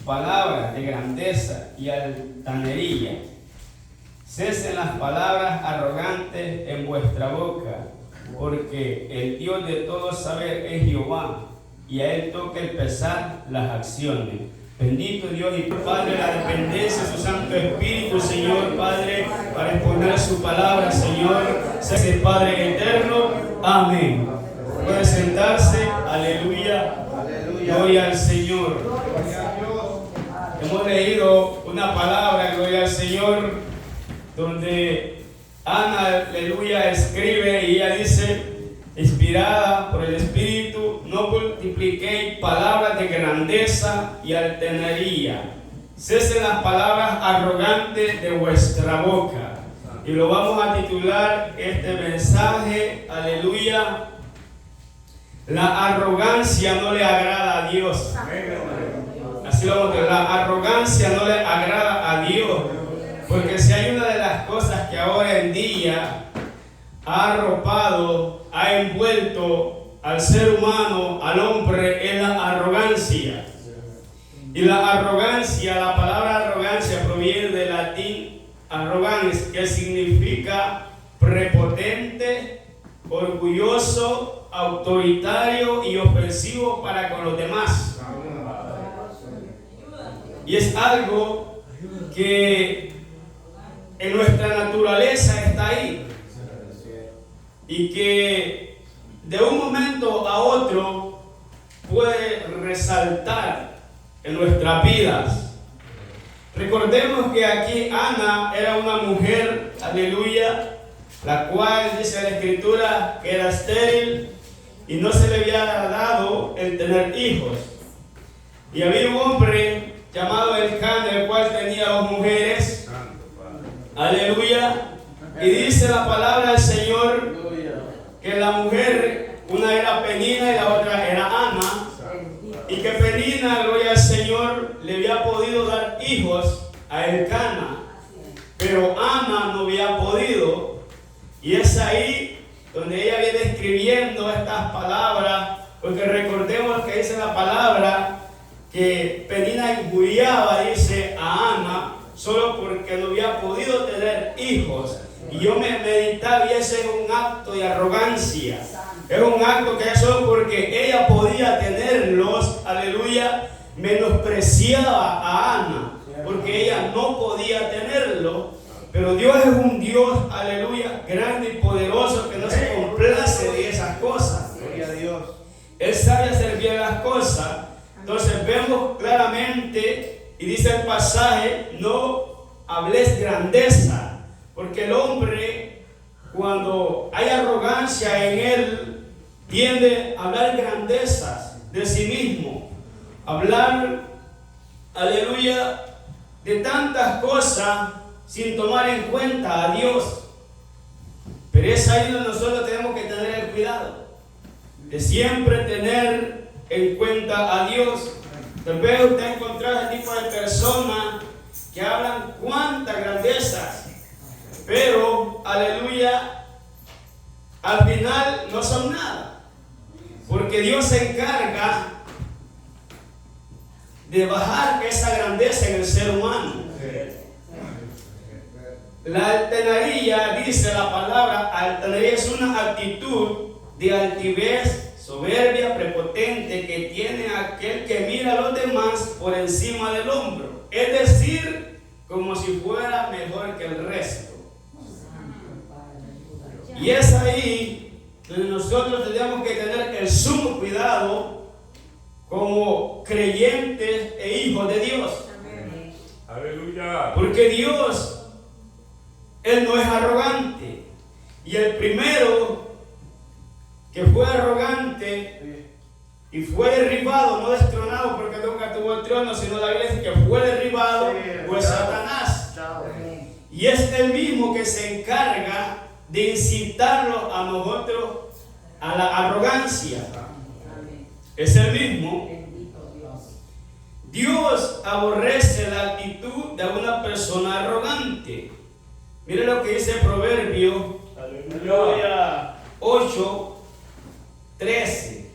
palabras de grandeza y altanería. Cesen las palabras arrogantes en vuestra boca, porque el Dios de todo saber es Jehová, y a él toca el pesar las acciones. Bendito Dios y Padre, la dependencia de su Santo Espíritu, Señor Padre, para exponer su palabra, Señor, sé Padre eterno. Amén. Puede sentarse. Aleluya. Gloria al Señor. Hemos leído una palabra, gloria al Señor, donde Ana, aleluya, escribe y ella dice, inspirada por el Espíritu, no multipliquéis palabras de grandeza y altanería. Cesen las palabras arrogantes de vuestra boca. Y lo vamos a titular este mensaje, aleluya, la arrogancia no le agrada a Dios. Así lo vamos a decir, la arrogancia no le agrada a Dios. Porque si hay una de las cosas que ahora en día ha arropado, ha envuelto al ser humano, al hombre, es la arrogancia. Y la arrogancia, la palabra arrogancia proviene del latín arrogans, que significa prepotente, orgulloso, autoritario y ofensivo para con los demás. Y es algo que en nuestra naturaleza está ahí. Y que de un momento a otro puede resaltar en nuestras vidas. Recordemos que aquí Ana era una mujer, aleluya, la cual dice la Escritura que era estéril y no se le había dado el tener hijos. Y había un hombre llamado Elcana, el cual tenía dos mujeres, aleluya, y dice la palabra del Señor que la mujer, una era Penina y la otra era Ana, y que Penina, gloria al Señor, le había podido dar hijos a Elcana, pero Ana no había podido. Y es ahí donde ella viene escribiendo estas palabras, porque recordemos que dice la palabra que Penina injuriaba, dice, a Ana solo porque no había podido tener hijos. Y yo me meditaba y ese es un acto de arrogancia. Es un acto que es solo porque ella podía tenerlos, aleluya, menospreciaba a Ana, porque ella no podía tenerlo. Pero Dios es un Dios, aleluya, grande y poderoso, que no se complace de esas cosas. Gloria a Dios. Él sabe hacer bien las cosas. Entonces vemos claramente, y dice el pasaje, no hables grandeza, porque el hombre, cuando hay arrogancia en él, tiende a hablar grandezas de sí mismo, hablar, aleluya, de tantas cosas sin tomar en cuenta a Dios. Pero es ahí donde nosotros tenemos que tener el cuidado de siempre tener en cuenta a Dios. Tal vez usted ha encontrado ese tipo de personas que hablan cuántas grandezas, pero, aleluya, al final no son nada, porque Dios se encarga de bajar esa grandeza en el ser humano. La altanería, dice la palabra, altanería es una actitud de altivez, soberbia, prepotente que tiene aquel que mira a los demás por encima del hombro, es decir, como si fuera mejor que el resto. Y es ahí donde nosotros tenemos que tener el sumo cuidado como creyentes e hijos de Dios. Amén. Aleluya. Porque Dios, Él no es arrogante. Y el primero que fue arrogante y fue derribado, no destronado porque nunca tuvo el trono, sino la Biblia dice que fue derribado, fue Satanás. Y es el mismo que se encarga de incitarlo a nosotros a la arrogancia. Es el mismo. Dios aborrece la actitud de una persona arrogante. Mire lo que dice Proverbio 8:13.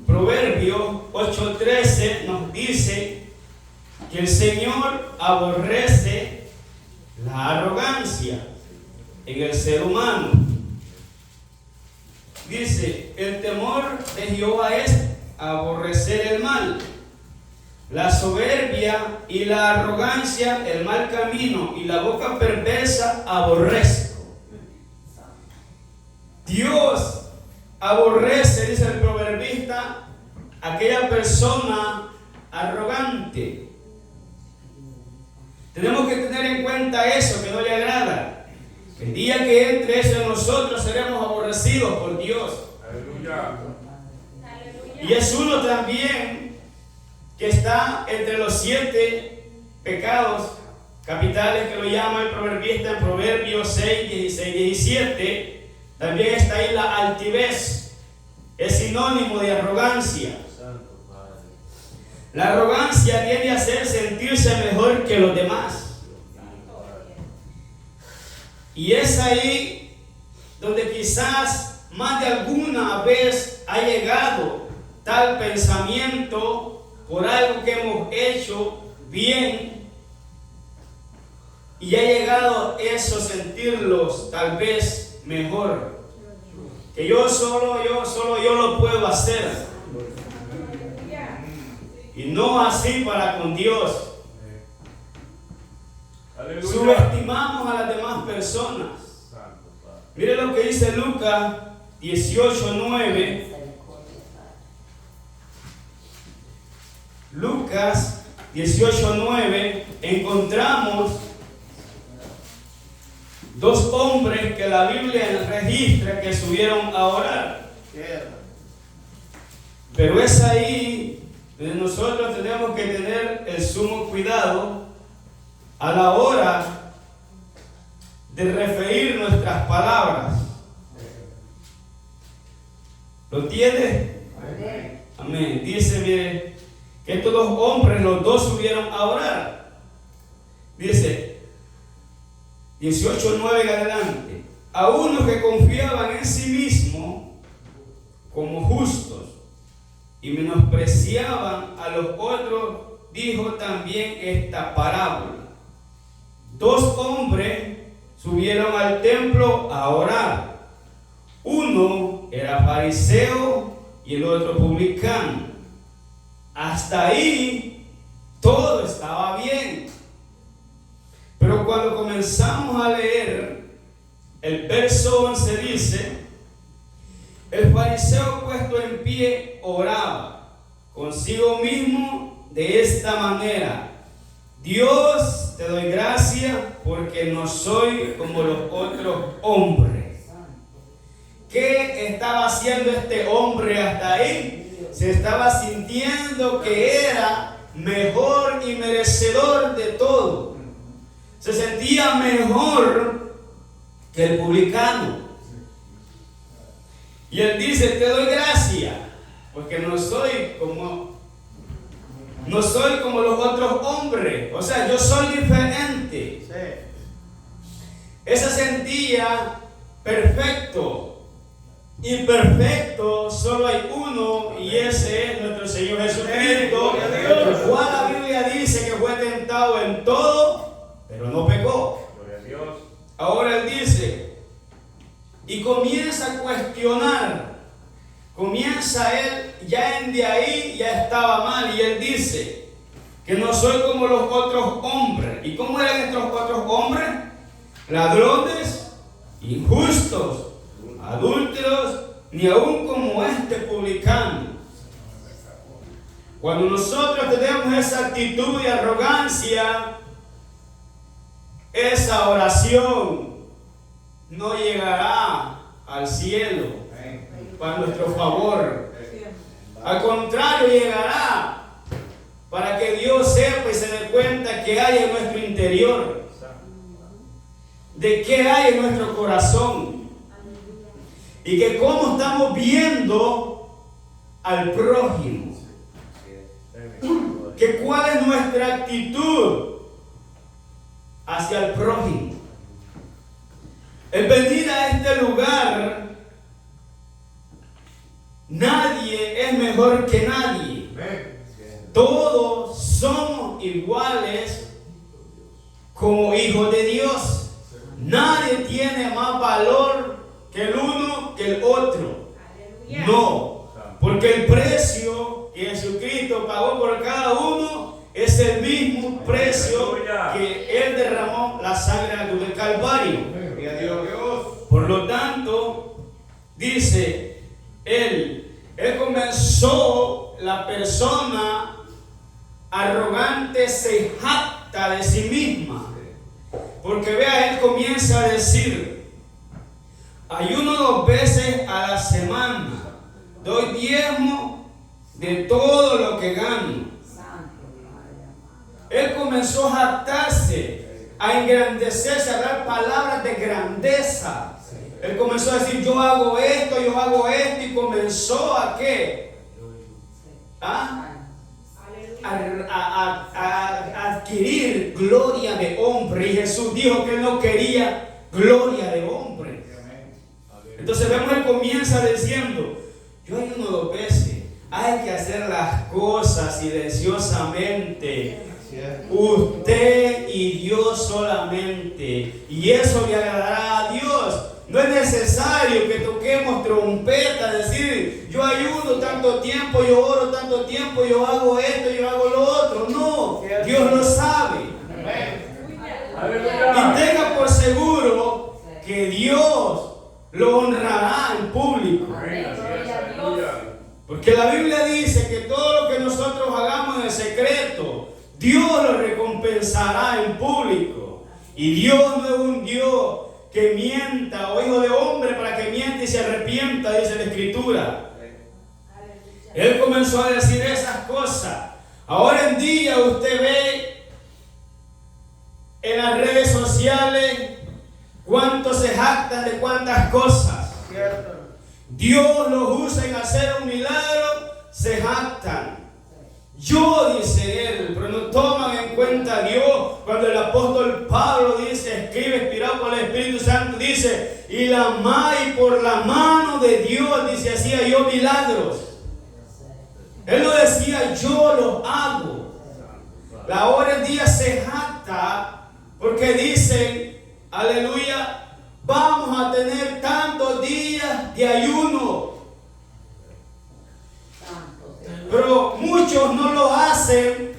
Proverbio 8:13 13 nos dice que el Señor aborrece la arrogancia en el ser humano. Dice, el temor de Jehová es aborrecer el mal, la soberbia y la arrogancia, el mal camino y la boca perversa aborrezco. Dios aborrece, dice el proverbista, aquella persona arrogante. Tenemos que tener en cuenta eso que no le agrada. El día que entre eso en nosotros seremos aborrecidos por Dios. Aleluya. Y es uno también que está entre los 7 pecados capitales que lo llama el proverbista en Proverbios 6, 16, 17. También está ahí la altivez. Es sinónimo de arrogancia. La arrogancia tiende a hacer sentirse mejor que los demás. Y es ahí donde quizás más de alguna vez ha llegado tal pensamiento por algo que hemos hecho bien, y ha llegado eso, sentirlos tal vez mejor, que solo yo lo puedo hacer, y no así para con Dios. Aleluya. Subestimamos a las demás personas. Mire lo que dice Lucas 18:9. Lucas 18:9, encontramos 2 hombres que la Biblia registra que subieron a orar. Pero es ahí donde nosotros tenemos que tener el sumo cuidado a la hora de referir nuestras palabras. ¿Lo entiende? Amén. Dice, mire, que estos 2 hombres, los 2 subieron a orar. Dice, 18:9 en adelante. A unos que confiaban en sí mismos como justos y menospreciaban a los otros, dijo también esta parábola. 2 hombres subieron al templo a orar. Uno era fariseo y el otro publicano. Hasta ahí todo estaba bien. Pero cuando comenzamos a leer el verso 11 dice, el fariseo puesto en pie oraba consigo mismo de esta manera: Dios, te doy gracias porque no soy como los otros hombres. ¿Qué estaba haciendo este hombre hasta ahí? Se estaba sintiendo que era mejor y merecedor de todo. Se sentía mejor que el publicano. Y él dice, te doy gracias porque no soy como los otros hombres. O sea, yo soy diferente. Él se sentía perfecto. Y perfecto solo hay uno, y ese es nuestro Señor Jesucristo, el cual la Biblia dice que fue tentado en todo, pero no pecó. Ahora él dice, y comienza a cuestionar, comienza él, ya de ahí ya estaba mal, y él dice que no soy como los otros hombres. ¿Y cómo eran estos otros hombres? Ladrones, injustos, adúlteros, ni aún como este publicano. Cuando nosotros tenemos esa actitud de arrogancia, esa oración no llegará al cielo para nuestro favor. Al contrario, llegará para que Dios sepa y se dé cuenta que hay en nuestro interior, de qué hay en nuestro corazón, y que cómo estamos viendo al prójimo, que cuál es nuestra actitud hacia el prójimo. El venir a este lugar, nadie es mejor que nadie. todos somos iguales como hijos de Dios. Nadie tiene más valor que el uno que el otro. No, porque el precio que Jesucristo pagó por cada uno es el mismo precio que Él derramó la sangre en la cruz del Calvario. Por lo tanto, dice Él comenzó, la persona arrogante se jacta de sí misma. Porque vea, Él comienza a decir: ayuno 2 veces a la semana, doy diezmo de todo lo que gano. Él comenzó a jactarse, a engrandecerse, a hablar palabras de grandeza. Él comenzó a decir: yo hago esto, y comenzó a ¿qué? A adquirir gloria de hombre. Y Jesús dijo que Él no quería gloria de hombre. Entonces vemos, Él comienza diciendo: yo ayuno 2 veces. Hay que hacer las cosas silenciosamente, usted y Dios solamente, y eso le agradará a Dios. No es necesario que toquemos trompeta, decir: yo ayuno tanto tiempo, yo oro tanto tiempo, yo hago esto, yo hago lo otro. No, Dios lo sabe. Y tenga por seguro que Dios lo honrará en público. Porque la Biblia dice que todo lo que nosotros hagamos en secreto, Dios lo recompensará en público. Y Dios no es un Dios que mienta, o hijo de hombre para que miente y se arrepienta, dice la Escritura. Él comenzó a decir esas cosas. Ahora en día usted ve en las redes sociales cuántos se jactan de cuántas cosas. Dios los usa en hacer un milagro, se jactan. Yo, dice él, pero no toman en cuenta a Dios. Cuando el apóstol Pablo dice, escribe inspirado por el Espíritu Santo, dice: y por la mano de Dios, dice, hacía yo milagros. Él no decía: yo los hago. Ahora en día se jacta porque dicen: aleluya, vamos a tener tantos días de ayuno. Pero muchos no lo hacen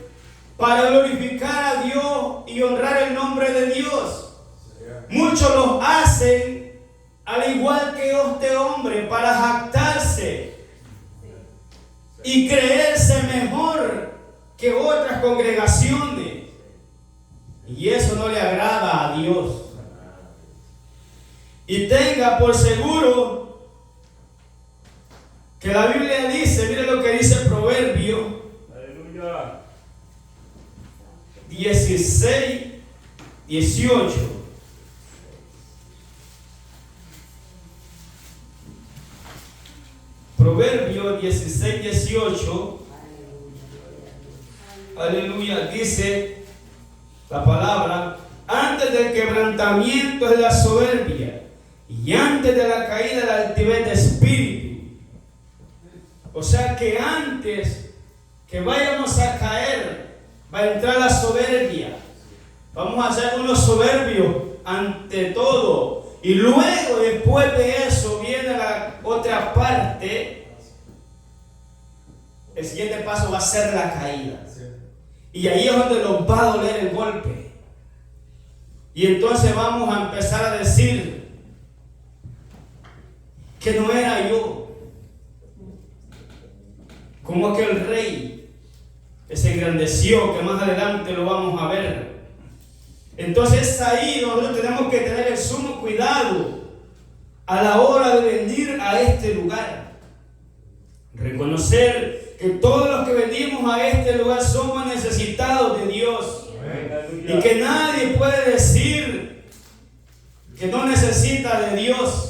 para glorificar a Dios y honrar el nombre de Dios. Muchos lo hacen al igual que este hombre, para jactarse y creerse mejor que otras congregaciones. Y eso no le agrada a Dios. Y tenga por seguro que la Biblia dice, mire lo que dice Proverbio 16, 18. Proverbio 16, 18. Aleluya. Dice la palabra: antes del quebrantamiento es la soberbia, y antes de la caída la altivez de espíritu. O sea que antes que vayamos a caer, va a entrar la soberbia. Vamos a ser unos soberbios ante todo. Y luego, después de eso, viene la otra parte. El siguiente paso va a ser la caída. Y ahí es donde nos va a doler el golpe. Y entonces vamos a empezar a decir que no era yo. Como aquel rey que se engrandeció, que más adelante lo vamos a ver. Entonces es ahí donde nosotros tenemos que tener el sumo cuidado a la hora de venir a este lugar. Reconocer que todos los que venimos a este lugar somos necesitados de Dios. Y que nadie puede decir que no necesita de Dios.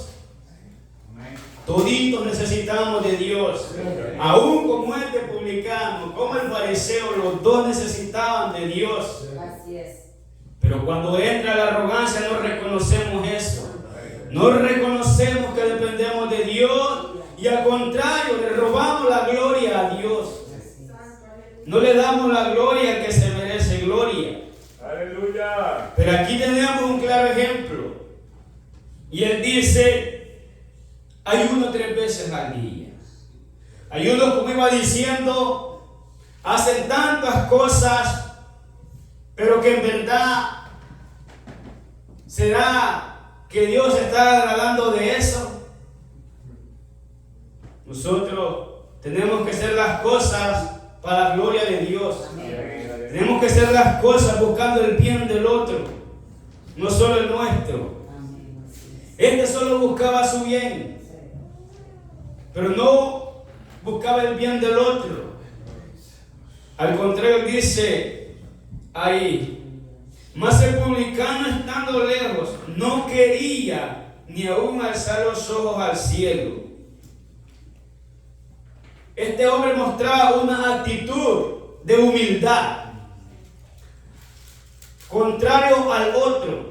Toditos necesitamos de Dios. Aún como este publicano, como el fariseo, los dos necesitaban de Dios. Así es. Pero cuando entra la arrogancia no reconocemos eso. No reconocemos que dependemos de Dios y al contrario le robamos la gloria a Dios. no le damos la gloria al que se merece gloria. Aleluya. Pero aquí tenemos un claro ejemplo. Y él dice, ayuno 3 veces al día. Ayuno, como iba diciendo, hacen tantas cosas, pero que en verdad, ¿será que Dios está agradando de eso? Nosotros tenemos que hacer las cosas para la gloria de Dios. Tenemos que hacer las cosas buscando el bien del otro, no solo el nuestro. Este solo buscaba su bien, pero no buscaba el bien del otro. Al contrario, dice ahí, mas el publicano, estando lejos, no quería ni aún alzar los ojos al cielo. Este hombre mostraba una actitud de humildad, contrario al otro.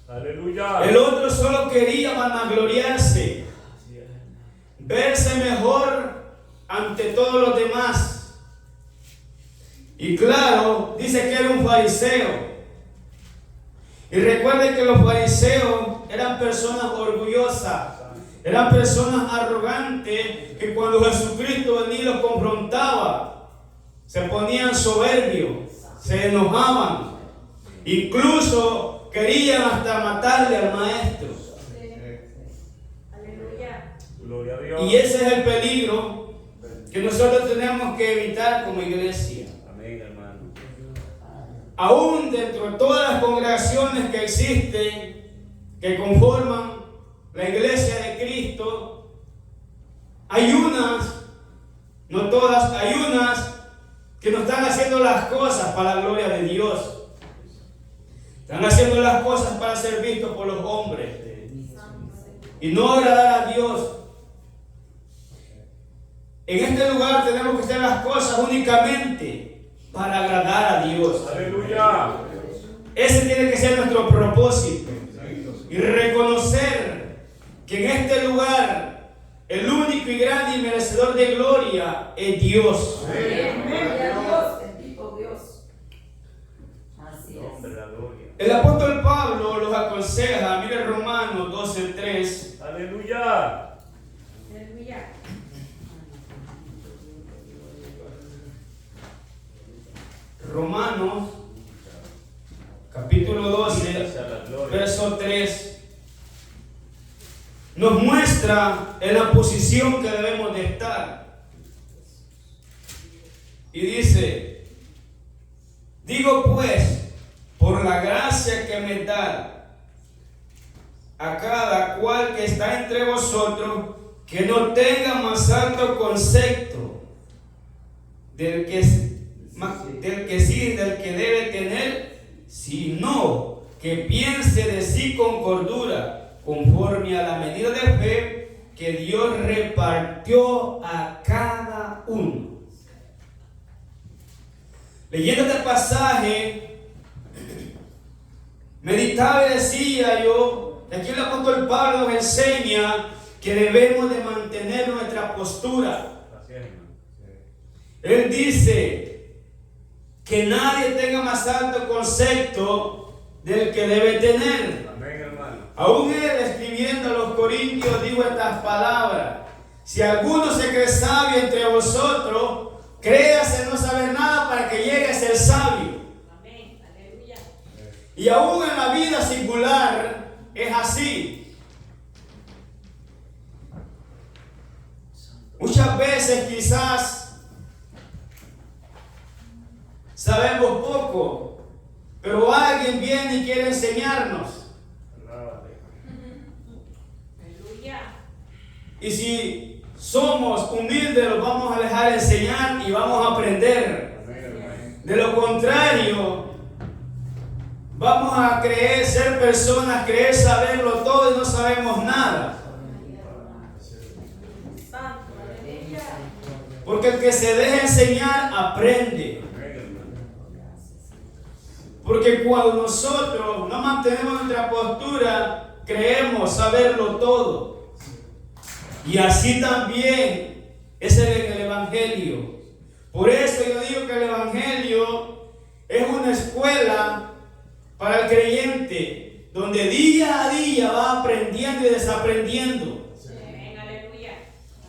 Aleluya. El otro solo quería vanagloriarse, verse mejor ante todos los demás. Y claro, dice que era un fariseo. Y recuerden que los fariseos eran personas orgullosas, eran personas arrogantes, que cuando Jesucristo venía y los confrontaba, se ponían soberbios, se enojaban, incluso querían hasta matarle al maestro. Aleluya. Gloria a Dios. Y ese es el peligro que nosotros tenemos que evitar como iglesia. Amén, hermano. Aún dentro de todas las congregaciones que existen, que conforman la iglesia de Cristo, hay unas, no todas, hay unas que no están haciendo las cosas para la gloria de Dios. Están haciendo las cosas para ser vistos por los hombres y no agradar a Dios. En este lugar tenemos que hacer las cosas únicamente para agradar a Dios. Aleluya. Ese tiene que ser nuestro propósito. Y reconocer que en este lugar el único y grande y merecedor de gloria es Dios. El apóstol Pablo los aconseja, mire Romanos 12:3. Aleluya. Romanos capítulo 12, verso 3, nos muestra en la posición que debemos de estar. Y dice, digo pues, por la gracia que me da a cada cual que está entre vosotros, que no tenga más alto concepto del que debe tener, sino que piense de sí con cordura, conforme a la medida de fe que Dios repartió a cada uno. Leyendo este pasaje, meditaba y decía yo, aquí el apóstol Pablo nos enseña que debemos de mantener nuestra postura. Él dice que nadie tenga más alto concepto del que debe tener. Amén, hermano. Aún él, escribiendo a los Corintios, dijo estas palabras: si alguno se cree sabio entre vosotros, créase no saber nada para que llegue a ser sabio. Amén. Aleluya. Y aún en la vida singular es así. Muchas veces quizás sabemos poco, pero alguien viene y quiere enseñarnos. Aleluya. Y si somos humildes, los vamos a dejar enseñar y vamos a aprender. De lo contrario, vamos a creer ser personas, creer saberlo todo y no sabemos nada. Santo. Aleluya. Porque el que se deja enseñar, aprende. Porque cuando nosotros no mantenemos nuestra postura, creemos saberlo todo. Y así también es el Evangelio. Por eso yo digo que el Evangelio es una escuela para el creyente, donde día a día va aprendiendo y desaprendiendo. Amén, aleluya.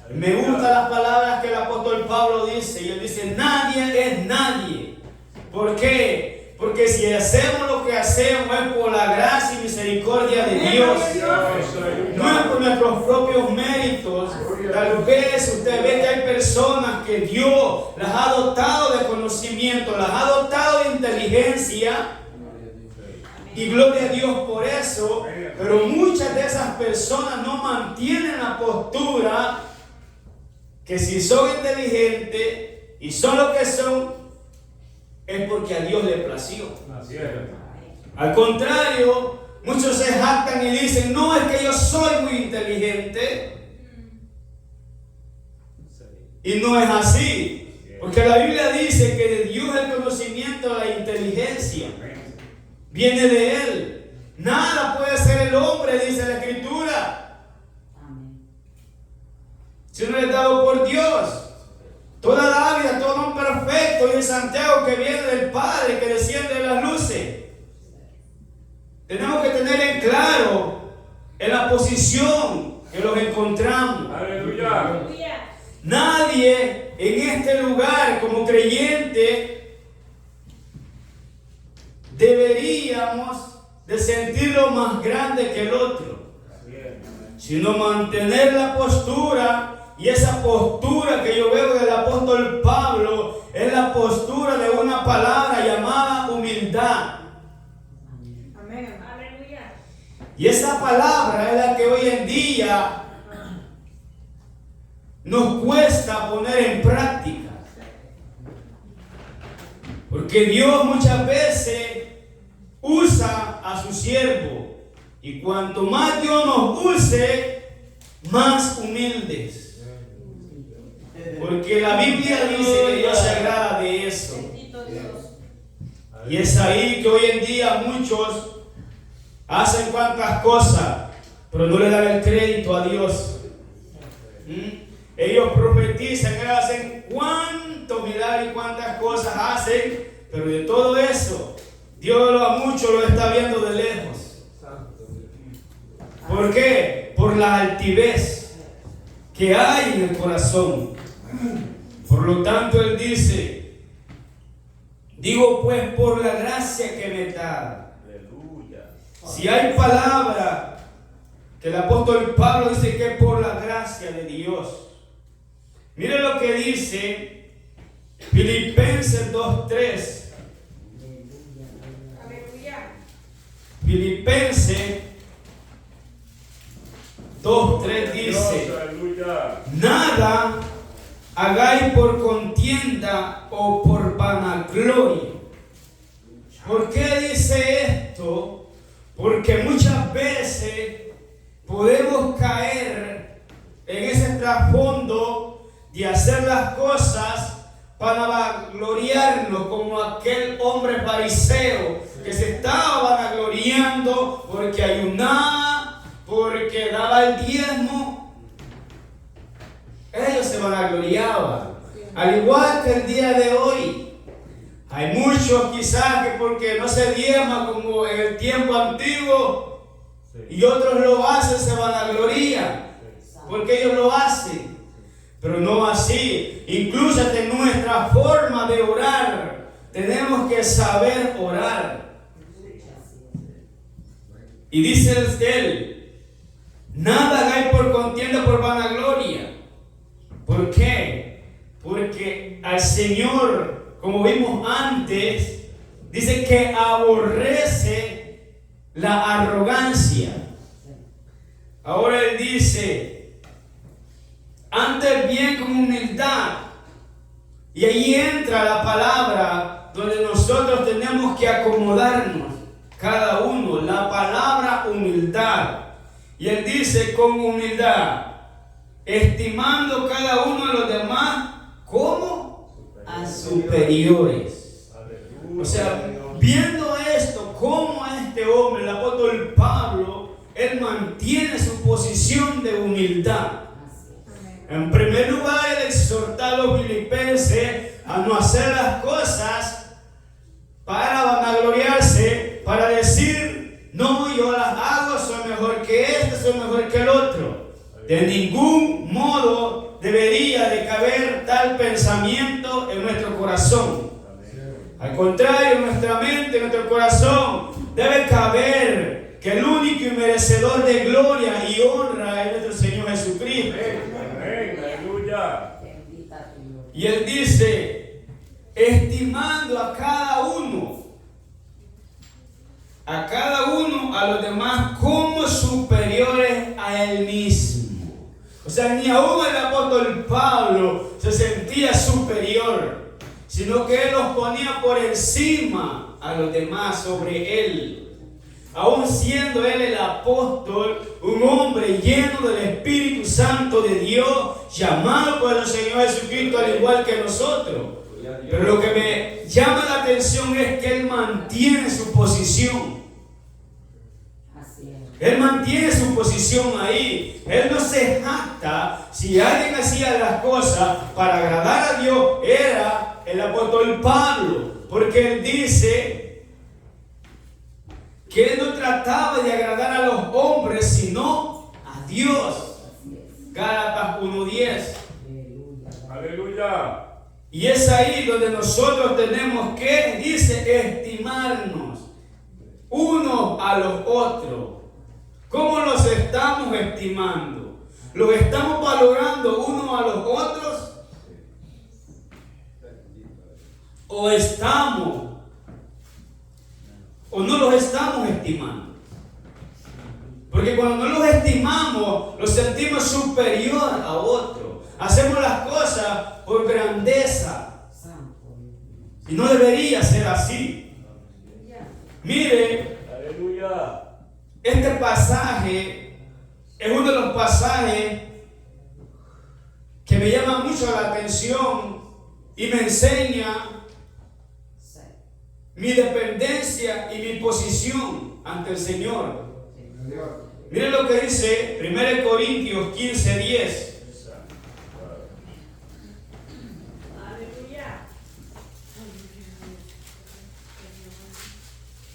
Me gustan las palabras que el apóstol Pablo dice, y él dice, nadie es nadie. ¿Por qué? Porque si hacemos lo que hacemos es por la gracia y misericordia de Dios, no es por nuestros propios méritos. Tal vez usted ve que hay personas que Dios las ha dotado de conocimiento, las ha dotado de inteligencia, y gloria a Dios por eso, pero muchas de esas personas no mantienen la postura que si son inteligentes y son lo que son, es porque a Dios le plació. Así es. Al contrario, muchos se jactan y dicen, no, es que yo soy muy inteligente. Y no es así, porque la Biblia dice que de Dios el conocimiento, la inteligencia viene de Él. Nada puede ser el hombre, dice la Escritura, si no es dado por Dios. Toda la vida, todo don perfecto, y de Santiago, que viene del Padre, que desciende de las luces. Tenemos que tener en claro en la posición que los encontramos. Aleluya. Aleluya. Nadie en este lugar como creyente deberíamos de sentirlo más grande que el otro, sino mantener la postura. Y esa postura que yo veo del apóstol Pablo es la postura de una palabra llamada humildad. Amén. Aleluya. Y esa palabra es la que hoy en día nos cuesta poner en práctica. Porque Dios muchas veces usa a su siervo. Y cuanto más Dios nos use, más humildes. Porque la Biblia dice que Dios se agrada de eso. Bendito Dios. Y es ahí que hoy en día muchos hacen cuantas cosas, pero no le dan el crédito a Dios. Ellos profetizan, ellos hacen cuánto milagro y cuántas cosas hacen, pero de todo eso, Dios a muchos lo está viendo de lejos. ¿Por qué? Por la altivez que hay en el corazón. Por lo tanto, Él dice, digo pues por la gracia que me da. Aleluya. Si hay palabra que el apóstol Pablo dice que es por la gracia de Dios. Mire lo que dice Filipenses 2:3. Aleluya. Filipenses 2:3 dice, Aleluya. nada hagáis por contienda o por vanagloria. ¿Por qué dice esto? Porque muchas veces podemos caer en ese trasfondo de hacer las cosas para vanagloriarnos, como aquel hombre fariseo que se estaba vanagloriando porque ayunaba, porque daba el diezmo. Ellos se vanagloriaban, al igual que el día de hoy. Hay muchos quizás que porque no se diezma como en el tiempo antiguo, y otros lo hacen, se vanaglorían, porque ellos lo hacen. Pero no así. Incluso en nuestra forma de orar, tenemos que saber orar. Y dice él, nada hagáis por contienda, por vanagloria. ¿Por qué? Porque al Señor, como vimos antes, dice que aborrece la arrogancia. Ahora Él dice, antes bien con humildad. Y ahí entra la palabra donde nosotros tenemos que acomodarnos, cada uno, la palabra humildad. Y Él dice con humildad, estimando cada uno a los demás como a superiores. O sea, viendo esto, como a este hombre, el apóstol Pablo, él mantiene su posición de humildad. En primer lugar, él exhorta a los filipenses a no hacer las cosas para vanagloriarse, para decir, no, yo las hago, soy mejor que este, soy mejor que el otro. De ningún modo debería de caber tal pensamiento en nuestro corazón. Al contrario, en nuestra mente, en nuestro corazón, debe caber que el único y merecedor de gloria y honra es nuestro Señor Jesucristo. Amén. Aleluya. Y Él dice, estimando a cada uno a los demás como superiores a Él mismo. O sea, ni aún el apóstol Pablo se sentía superior, sino que Él los ponía por encima a los demás, sobre Él. Aún siendo Él el apóstol, un hombre lleno del Espíritu Santo de Dios, llamado por el Señor Jesucristo al igual que nosotros. Pero lo que me llama la atención es que Él mantiene su posición. Él mantiene su posición ahí. Él no se jacta. Si alguien hacía las cosas para agradar a Dios, era el apóstol Pablo. Porque él dice que él no trataba de agradar a los hombres, sino a Dios. Gálatas 1:10. Aleluya. Y es ahí donde nosotros tenemos que, dice, estimarnos unos a los otros. ¿Cómo los estamos estimando? ¿Los estamos valorando unos a los otros? ¿O no los estamos estimando? Porque cuando no los estimamos, los sentimos superior a otro. Hacemos las cosas por grandeza. Y no debería ser así. Mire, Aleluya. este pasaje es uno de los pasajes que me llama mucho la atención y me enseña mi dependencia y mi posición ante el Señor. Miren lo que dice 1 Corintios 15:10. Aleluya.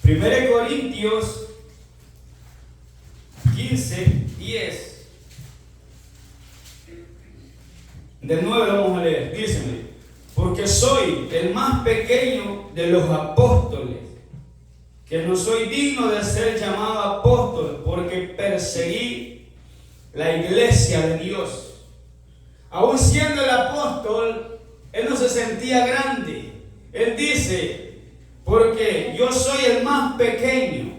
1 Corintios 15:10. De nuevo lo vamos a leer. Díceme: porque soy el más pequeño de los apóstoles, que no soy digno de ser llamado apóstol, porque perseguí la iglesia de Dios. Aún siendo el apóstol, él no se sentía grande. Él dice: porque yo soy el más pequeño.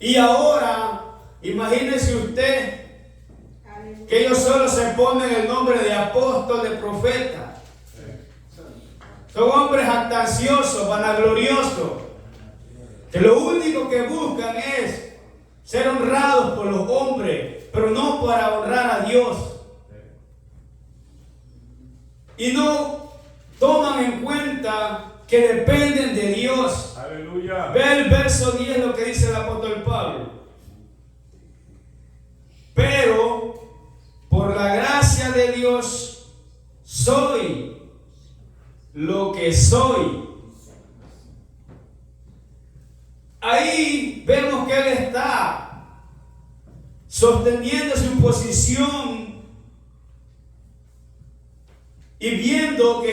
Y ahora, imagínese usted que ellos solo se ponen el nombre de apóstol, de profeta. Son hombres jactanciosos, vanagloriosos, que lo único que buscan es ser honrados por los hombres, pero no para honrar a Dios. Y no toman en cuenta que dependen de Dios. Aleluya. Ve el verso 10 lo que dice el apóstol Pablo. Pero por la gracia de Dios soy lo que soy. Ahí vemos que él está sosteniendo su posición y viendo que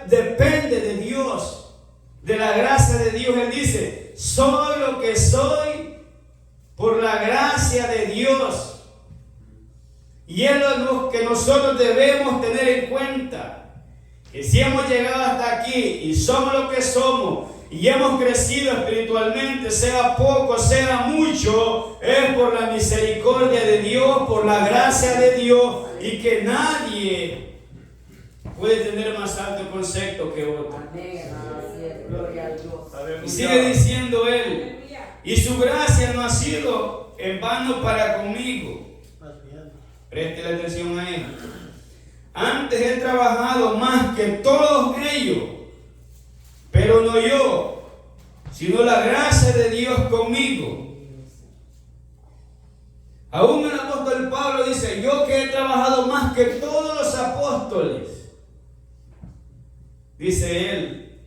depende de Dios, de la gracia de Dios. Él dice: soy lo que soy por la gracia de Dios. Y es lo que nosotros debemos tener en cuenta, que si hemos llegado hasta aquí y somos lo que somos y hemos crecido espiritualmente, sea poco, sea mucho, es por la misericordia de Dios, por la gracia de Dios, y que nadie puede tener más alto concepto que otro. Y sigue diciendo él: y su gracia no ha sido en vano para conmigo. Preste la atención a él. Antes he trabajado más que todos ellos, pero no yo, sino la gracia de Dios conmigo. Aún el apóstol Pablo dice: yo que he trabajado más que todos los apóstoles. dice él,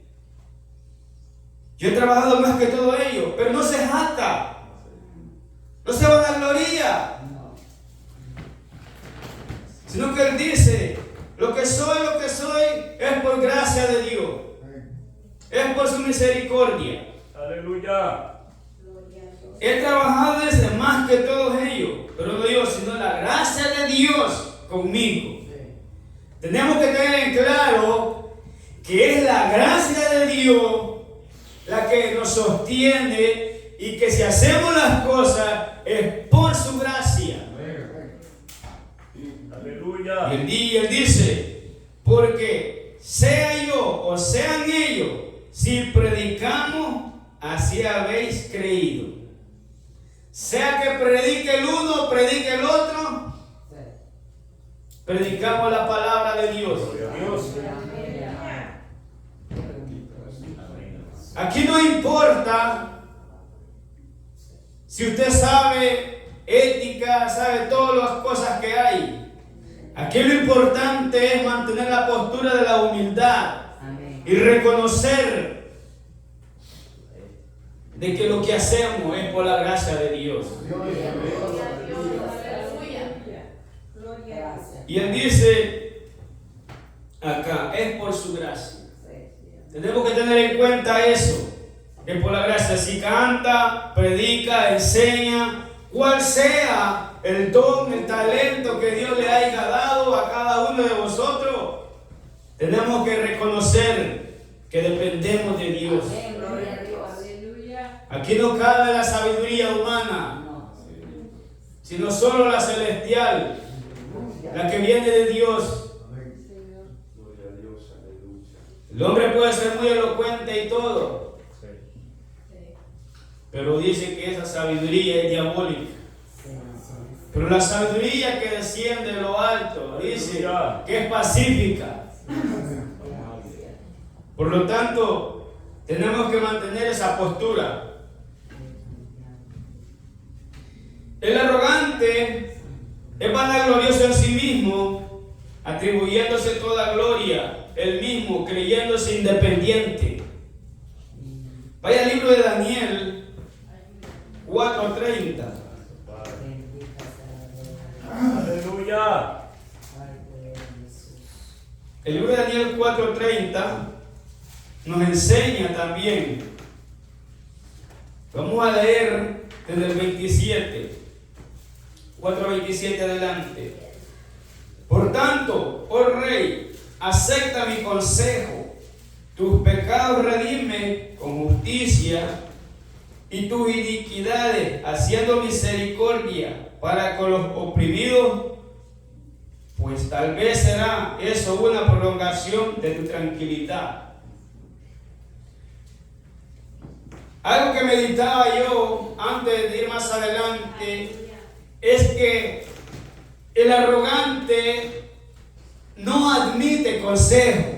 yo he trabajado más que todo ello, pero no se jacta, no se vanagloria, sino que él dice, lo que soy es por gracia de Dios, es por su misericordia. Aleluya. He trabajado desde más que todos ellos, pero no yo, sino la gracia de Dios conmigo. Tenemos que tener en claro que es la gracia de Dios la que nos sostiene y que si hacemos las cosas es por su gracia. Aleluya. Y él dice, porque sea yo o sean ellos, si predicamos, así habéis creído. Sea que predique el uno o predique el otro, predicamos la palabra de Dios. Aquí no importa si usted sabe ética, sabe todas las cosas que hay. Aquí lo importante es mantener la postura de la humildad y reconocer de que lo que hacemos es por la gracia de Dios. Y él dice acá, es por su gracia. Tenemos que tener en cuenta eso, que por la gracia, si canta, predica, enseña, cual sea el don, el talento que Dios le haya dado a cada uno de vosotros, tenemos que reconocer que dependemos de Dios. Aquí no cabe la sabiduría humana, sino solo la celestial, la que viene de Dios. El hombre puede ser muy elocuente y todo, pero dice que esa sabiduría es diabólica. Pero la sabiduría que desciende de lo alto dice que es pacífica. Por lo tanto, tenemos que mantener esa postura. El arrogante es vanaglorioso en sí mismo, atribuyéndose toda gloria, él mismo creyéndose independiente. Vaya al libro de Daniel 4:30. Aleluya. El libro de Daniel 4:30 nos enseña también. Vamos a leer desde el 27. 4:27 adelante. Por tanto, oh rey, acepta mi consejo, tus pecados redime con justicia y tus iniquidades haciendo misericordia para con los oprimidos, pues tal vez será eso una prolongación de tu tranquilidad. Algo que meditaba yo antes de ir más adelante es que el arrogante no admite consejo,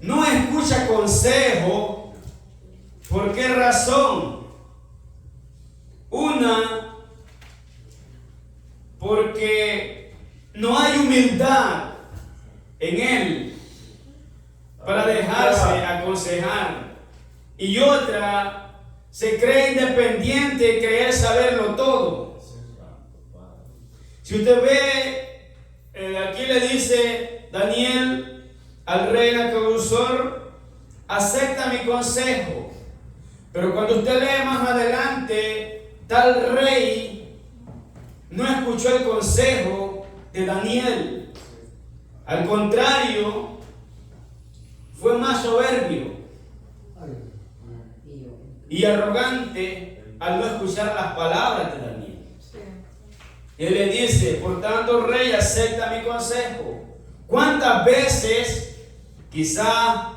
no escucha consejo. ¿Por qué razón? Una, porque no hay humildad en él para dejarse aconsejar. Y otra, se cree independiente y cree saberlo todo. Si usted ve, aquí le dice Daniel al rey Nabucodonosor, acepta mi consejo. Pero cuando usted lee más adelante, tal rey no escuchó el consejo de Daniel. Al contrario, fue más soberbio y arrogante al no escuchar las palabras de Daniel. Él le dice, por tanto, rey, acepta mi consejo. ¿Cuántas veces, quizá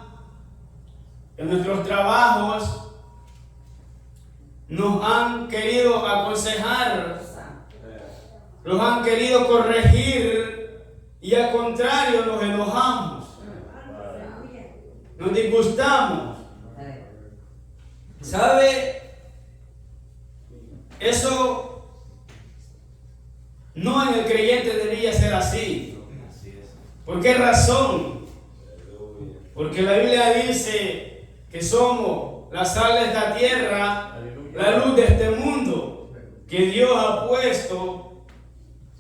en nuestros trabajos, nos han querido aconsejar, nos han querido corregir y al contrario nos enojamos, nos disgustamos? ¿Sabe? Eso no en el creyente debería ser así. ¿Por qué razón? Porque la Biblia dice que somos la sal de esta tierra, la luz de este mundo, que Dios ha puesto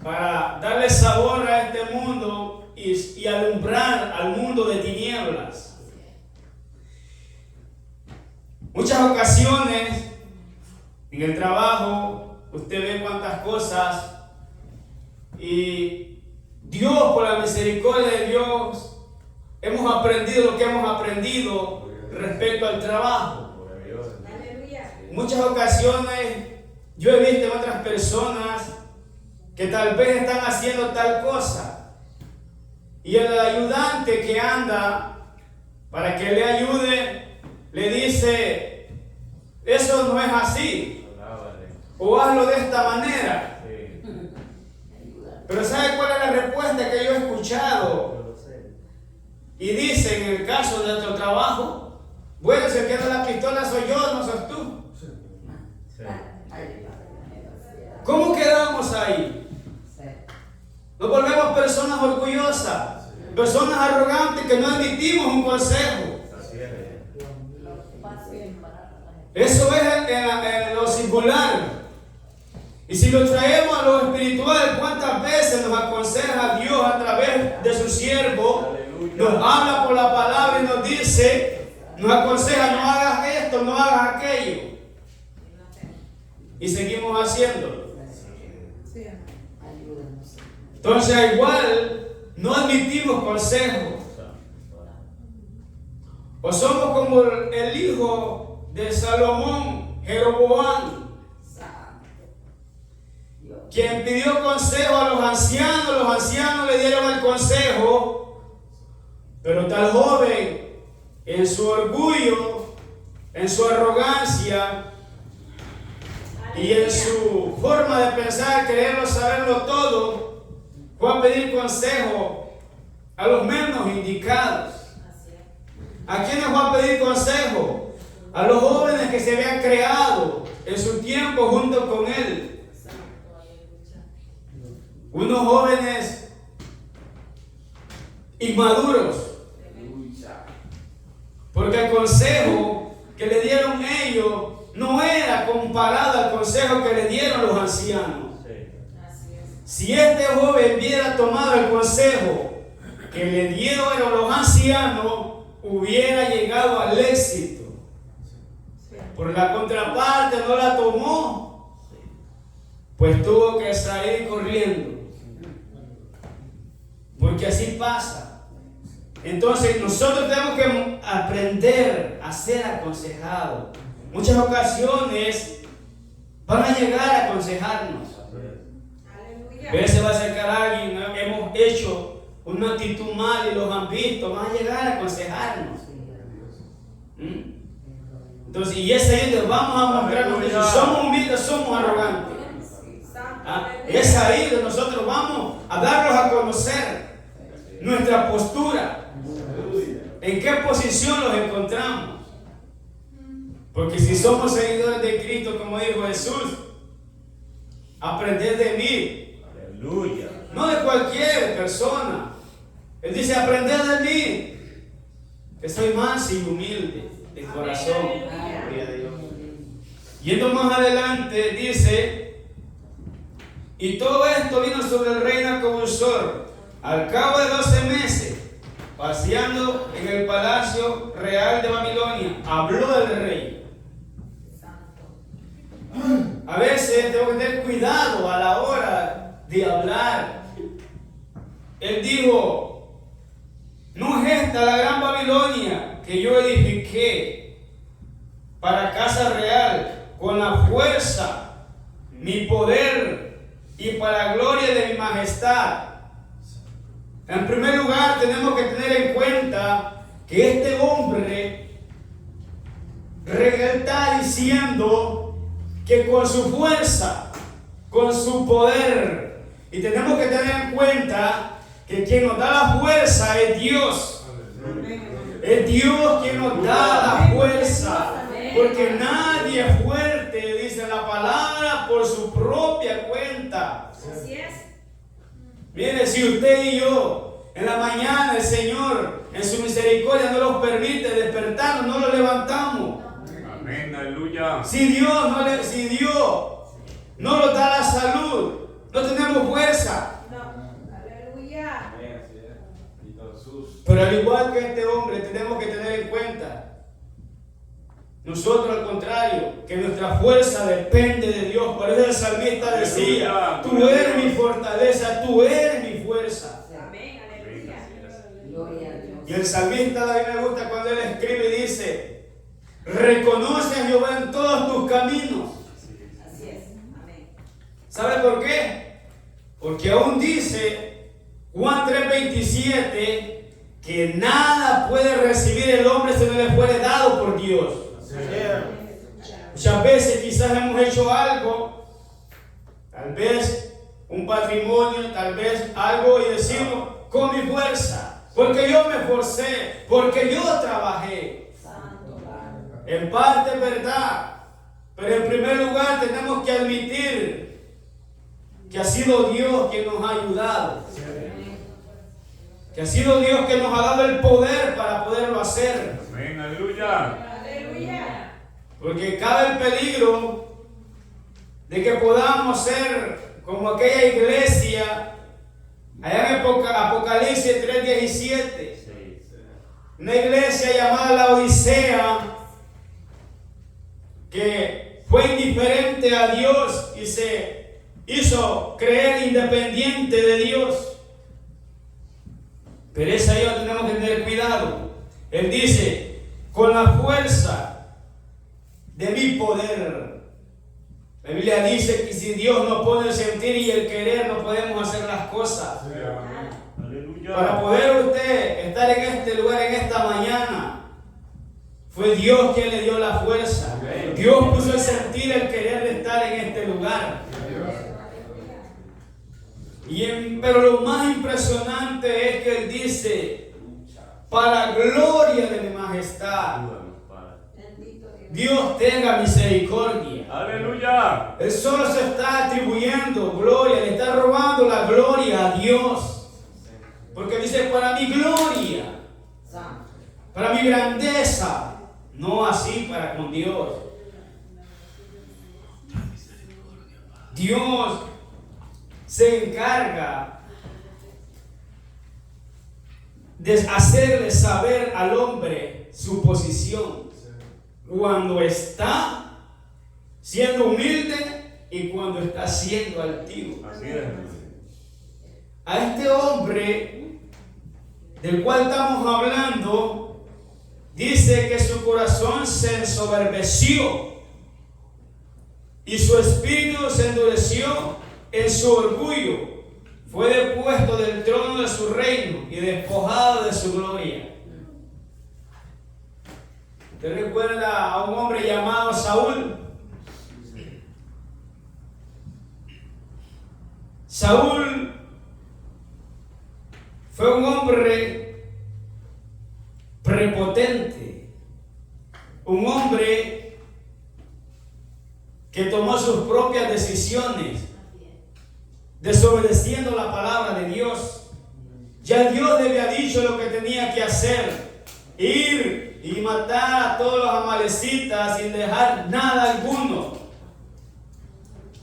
para darle sabor a este mundo y alumbrar al mundo de tinieblas. Muchas ocasiones en el trabajo usted ve cuántas cosas y Dios, por la misericordia de Dios, hemos aprendido lo que hemos aprendido respecto al trabajo. Aleluya. En muchas ocasiones yo he visto en otras personas que tal vez están haciendo tal cosa y el ayudante que anda para que le ayude le dice: eso no es así, o hazlo de esta manera. Pero ¿sabe cuál es la respuesta que yo he escuchado? Y dice en el caso de nuestro trabajo: bueno, si el que da la pistola soy yo, no sos tú. ¿Cómo quedamos ahí? Nos volvemos personas orgullosas, personas arrogantes que no admitimos un consejo. Eso es en lo singular. Y si lo traemos a lo espiritual, ¿cuántas veces nos aconseja Dios a través de su siervo? Nos habla por la palabra y nos dice, nos aconseja: no hagas esto, no hagas aquello. Y seguimos haciéndolo. Entonces, al igual, no admitimos consejos. O somos como el hijo de Salomón, Jeroboam, quien pidió consejo a los ancianos le dieron el consejo, pero tal joven, en su orgullo, en su arrogancia y en su forma de pensar, quererlo saberlo todo, fue a pedir consejo a los menos indicados. ¿A quiénes fue a pedir consejo? A los jóvenes que se habían creado en su tiempo junto con él. Unos jóvenes inmaduros. Porque el consejo que le dieron ellos no era comparado al consejo que le dieron los ancianos. Si este joven hubiera tomado el consejo que le dieron los ancianos, hubiera llegado al éxito. Por la contraparte no la tomó, pues tuvo que salir corriendo. Porque así pasa. Entonces nosotros tenemos que aprender a ser aconsejados. Muchas ocasiones van a llegar a aconsejarnos. A veces va a acercar a alguien, hemos hecho una actitud mal y los han visto, van a llegar a aconsejarnos. Entonces, y es ahí donde vamos a mostrarnos que si somos humildes, somos arrogantes. Es ahí donde nosotros vamos a darlos a conocer nuestra postura, en qué posición los encontramos. Porque si somos seguidores de Cristo, como dijo Jesús, aprended de mí. Aleluya. No de cualquier persona. Él dice: aprended de mí, que soy manso y humilde de corazón. Gloria a Dios. Yendo más adelante, dice: y todo esto vino sobre el rey Nabucodonosor al cabo de 12 meses, paseando en el palacio real de Babilonia. Habló el rey. A veces tengo que tener cuidado a la hora de hablar. Él dijo: no es esta la gran Babilonia que yo edifiqué para casa real con la fuerza, mi poder y para la gloria de mi majestad. En primer lugar, tenemos que tener en cuenta que este hombre está diciendo que con su fuerza, con su poder, y tenemos que tener en cuenta que quien nos da la fuerza es Dios. Es Dios quien nos da la fuerza, porque nadie es fuerte, dice la palabra, por su propia cuenta. Así es. Mire, si usted y yo, en la mañana el Señor, en su misericordia, misericordia no los permite despertarnos, no los levantamos. Amén, aleluya. Si Dios no nos da la salud, no tenemos fuerza. Aleluya. Pero al igual que este hombre, tenemos que tener en cuenta, nosotros al contrario, que nuestra fuerza depende de Dios. Por eso el salmista decía: tú eres mi fortaleza, tú eres mi fuerza. Amén, aleluya. Gloria a Dios. Y el salmista, a mí me gusta cuando él escribe y dice: reconoce a Jehová en todos tus caminos. Así es. Amén. ¿Sabe por qué? Porque aún dice Juan 3:27 que nada puede recibir el hombre si no le fuere dado por Dios. Muchas veces quizás hemos hecho algo, tal vez un patrimonio, tal vez algo, y decimos: con mi fuerza, porque yo me esforcé, porque yo trabajé. Santo Padre. En parte es verdad, pero en primer lugar tenemos que admitir que ha sido Dios quien nos ha ayudado, que ha sido Dios quien nos ha dado el poder para poderlo hacer. Amén, aleluya. Aleluya. Porque cabe el peligro de que podamos ser como aquella iglesia allá en Apocalipsis 3:17, una iglesia llamada la Odisea, que fue indiferente a Dios y se hizo creer independiente de Dios. Pero esa yo tenemos que tener cuidado. Él dice: con la fuerza de mi poder. La Biblia dice que si Dios nos pone el sentir y el querer, no podemos hacer las cosas. Aleluya. Para poder usted estar en este lugar en esta mañana, fue Dios quien le dio la fuerza. Dios puso el sentir, el querer de estar en este lugar. Pero lo más impresionante es que Él dice: para gloria de mi majestad, Bendito Dios. Dios tenga misericordia. Aleluya. Él solo se está atribuyendo gloria, le está robando la gloria a Dios. Porque dice: para mi gloria, Santo. para mi grandeza. No así para con Dios. Dios se encarga de hacerle saber al hombre su posición cuando está siendo humilde y cuando está siendo altivo. Así es. A este hombre del cual estamos hablando, dice que su corazón se ensoberbeció y su espíritu se endureció en su orgullo. Fue depuesto del trono de su reino y despojado de su gloria. ¿Te recuerda a un hombre llamado Saúl? Saúl fue un hombre prepotente, un hombre que tomó sus propias decisiones, desobedeciendo la palabra de Dios. Ya Dios le había dicho lo que tenía que hacer: ir y matar a todos los amalecitas sin dejar nada alguno.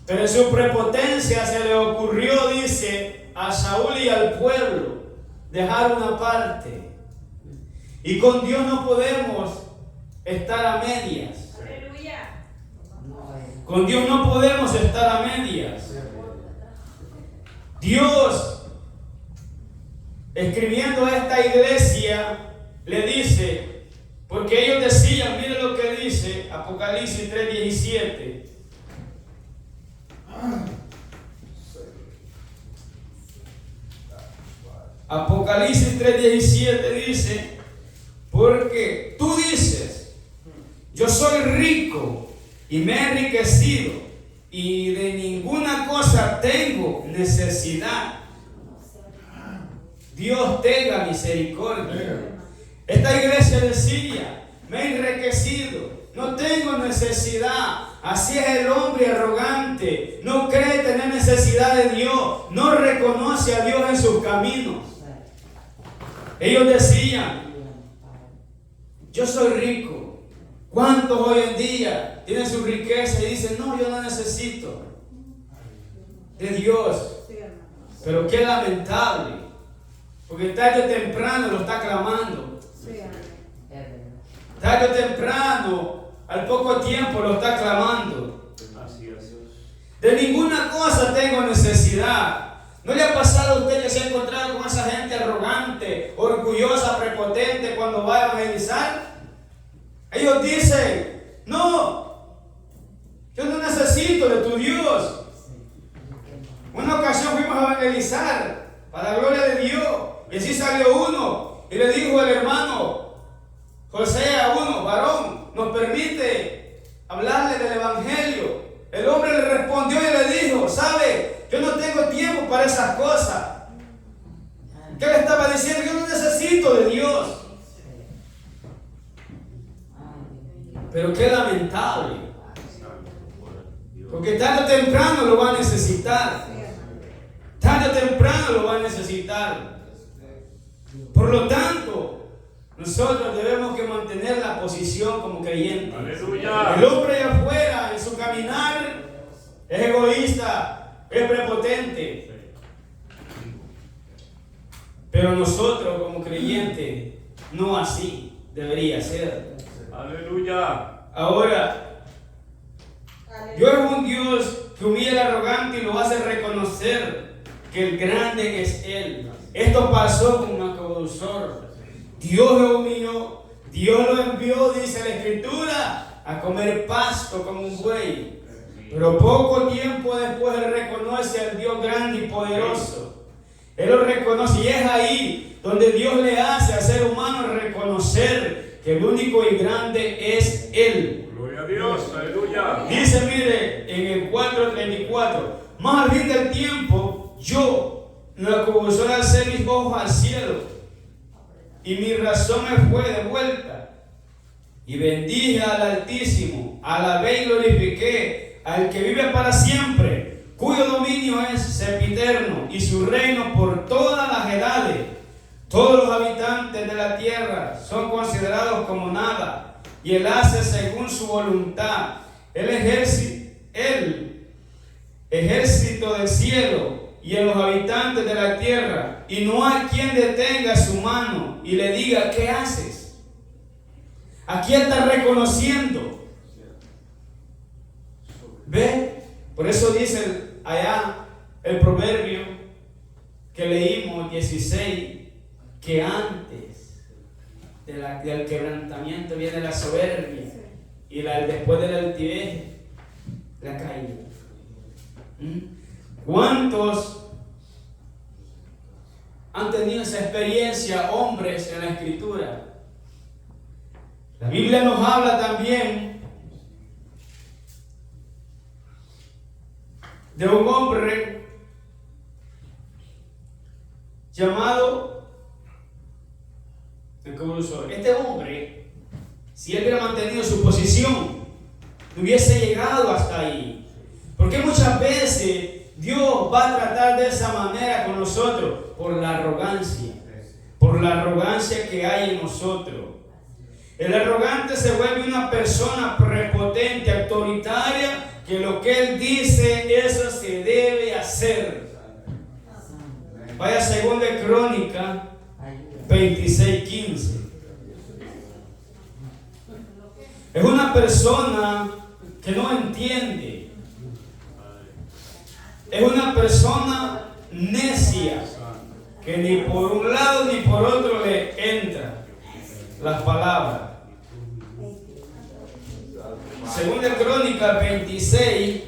Pero en su prepotencia se le ocurrió, dice, a Saúl y al pueblo dejar una parte. Y con Dios no podemos estar a medias. Aleluya. Con Dios no podemos estar a medias. Dios, escribiendo a esta iglesia, le dice, porque ellos decían, mire lo que dice Apocalipsis 3:17. Apocalipsis 3:17 dice: porque tú dices, yo soy rico y me he enriquecido y de ninguna cosa tengo necesidad. Dios tenga misericordia. Esta iglesia decía: me he enriquecido, no tengo necesidad. Así es el hombre arrogante, no cree tener necesidad de Dios, no reconoce a Dios en sus caminos. Ellos decían: yo soy rico. ¿Cuántos hoy en día tienen su riqueza y dicen, no, yo no necesito de Dios? Sí, hermano. Pero qué lamentable, porque tarde o temprano lo está clamando. Sí, amén. Tarde o temprano, al poco tiempo lo está clamando. Así es. De ninguna cosa tengo necesidad. ¿No le ha pasado a usted que se ha encontrado con esa gente arrogante, orgullosa, prepotente cuando va a evangelizar? Ellos dicen, no, yo no necesito de tu Dios. Una ocasión fuimos a evangelizar para la gloria de Dios, y así salió uno y le dijo al hermano José, a uno, varón, ¿nos permite hablarle del evangelio? El hombre le respondió y le dijo, ¿sabe? Yo no tengo tiempo para esas cosas. ¿Qué le estaba diciendo? Yo no necesito de Dios. Pero qué lamentable, porque tarde o temprano lo va a necesitar. Tarde o temprano lo va a necesitar. Por lo tanto, nosotros debemos que mantener la posición como creyentes. Aleluya. El hombre de afuera en su caminar es egoísta, es prepotente. Pero nosotros como creyentes no así debería ser. Aleluya. Ahora, Dios es un Dios que humilla al arrogante y lo hace reconocer que el grande es Él. Esto pasó con Nabucodonosor. Dios lo humilló, Dios lo envió, dice la Escritura, a comer pasto como un buey. Pero poco tiempo después Él reconoce al Dios grande y poderoso. Él lo reconoce, y es ahí donde Dios le hace al ser humano reconocer que el único y grande es Él. Gloria a Dios. Aleluya. Dice, mire, en el 4:34, más al fin del tiempo, yo, Nabucodonosor, alcé mis ojos al cielo, y mi razón me fue devuelta, y bendije al Altísimo, alabé y glorifiqué al que vive para siempre, cuyo dominio es sempiterno, y su reino por todas las edades. Todos los habitantes de la tierra son considerados como nada, y Él hace según su voluntad. El ejército del cielo y en los habitantes de la tierra, y no hay quien detenga su mano y le diga, ¿qué haces? Aquí está reconociendo. ¿Ve? Por eso dice allá el proverbio que leímos, 16, que antes del quebrantamiento viene la soberbia, y después de la altivez, la caída. ¿Cuántos han tenido esa experiencia, hombres, en la Escritura? La Biblia nos habla también de un hombre llamado Nabucodonosor. Este hombre, si él hubiera mantenido su posición, no hubiese llegado hasta ahí. Porque muchas veces Dios va a tratar de esa manera con nosotros por la arrogancia que hay en nosotros. El arrogante se vuelve una persona prepotente, autoritaria, que lo que él dice, eso se debe hacer. Vaya a 2 Crónicas 26:15. Es una persona que no entiende. Es una persona necia, que ni por un lado ni por otro le entra las palabras. 2 Crónicas 26,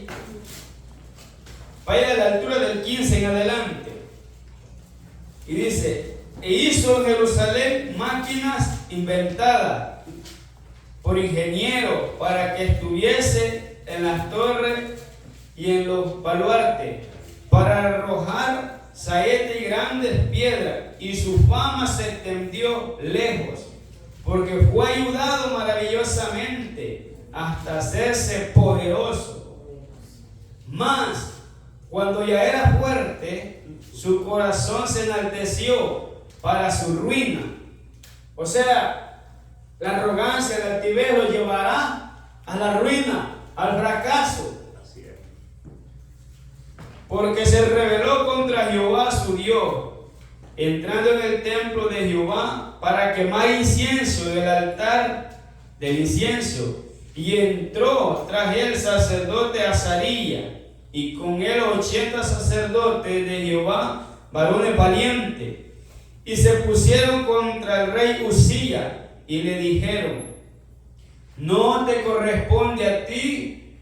vaya a la altura del 15 en adelante. Y dice, e hizo en Jerusalén máquinas inventadas por ingenieros para que estuviese en las torres y en los baluartes, para arrojar saetes y grandes piedras, y su fama se extendió lejos, porque fue ayudado maravillosamente hasta hacerse poderoso. Mas cuando ya era fuerte, su corazón se enalteció para su ruina. O sea, La arrogancia, la altivez lo llevará a la ruina, al fracaso. Así es. Porque se rebeló contra Jehová su Dios, entrando en el templo de Jehová para quemar incienso del altar del incienso. Y entró tras él el sacerdote Azarías, y con él 80 sacerdotes de Jehová, varones valientes. Y se pusieron contra el rey Usías, y le dijeron: no te corresponde a ti,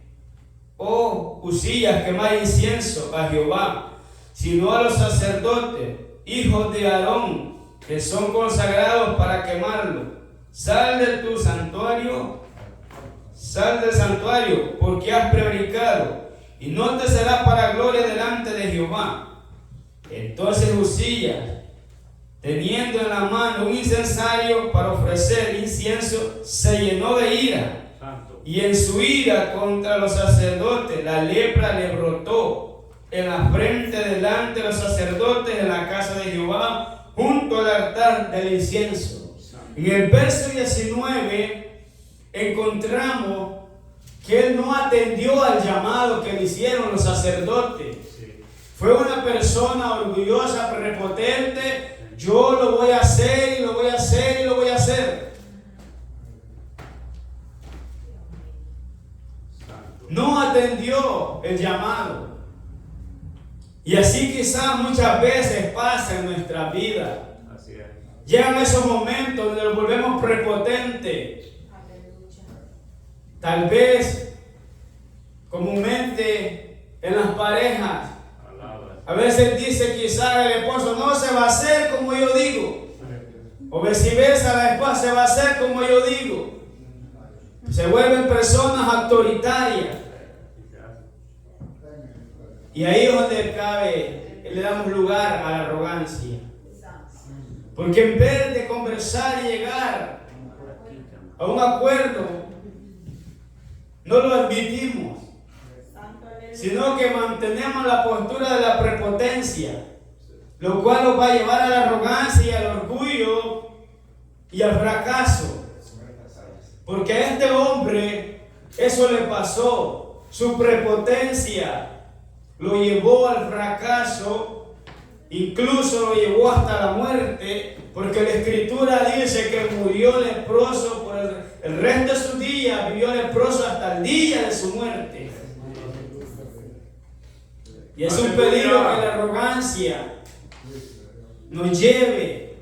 oh Usías, quemar incienso a Jehová, sino a los sacerdotes, hijos de Aarón, que son consagrados para quemarlo. Sal de tu santuario, sal del santuario, porque has prevaricado, y no te será para gloria delante de Jehová. Entonces Usías, teniendo en la mano un incensario para ofrecer incienso, se llenó de ira. Santo. Y en su ira contra los sacerdotes, la lepra le brotó en la frente delante de los sacerdotes en la casa de Jehová, junto al altar del incienso. En el verso 19 encontramos que él no atendió al llamado que le hicieron los sacerdotes. Sí. Fue una persona orgullosa, prepotente. Yo lo voy a hacer y lo voy a hacer y lo voy a hacer. Santo. No atendió el llamado. Y así quizás muchas veces pasa en nuestra vida. Así es. Llegan esos momentos donde nos volvemos prepotentes. Tal vez comúnmente en las parejas, Alaba. a veces dice quizás el esposo: no se va a hacer como yo digo. O viceversa, la esposa: se va a hacer como yo digo. Se vuelven personas autoritarias. Y ahí es donde cabe, le damos lugar a la arrogancia. Porque en vez de conversar y llegar a un acuerdo, no lo admitimos, sino que mantenemos la postura de la prepotencia, lo cual nos va a llevar a la arrogancia y al orgullo y al fracaso. Porque a este hombre eso le pasó. Su prepotencia lo llevó al fracaso, incluso lo llevó hasta la muerte, porque la Escritura dice que murió leproso por el resto de sus días, vivió leproso hasta el día de su muerte. Y es un peligro que la arrogancia nos lleve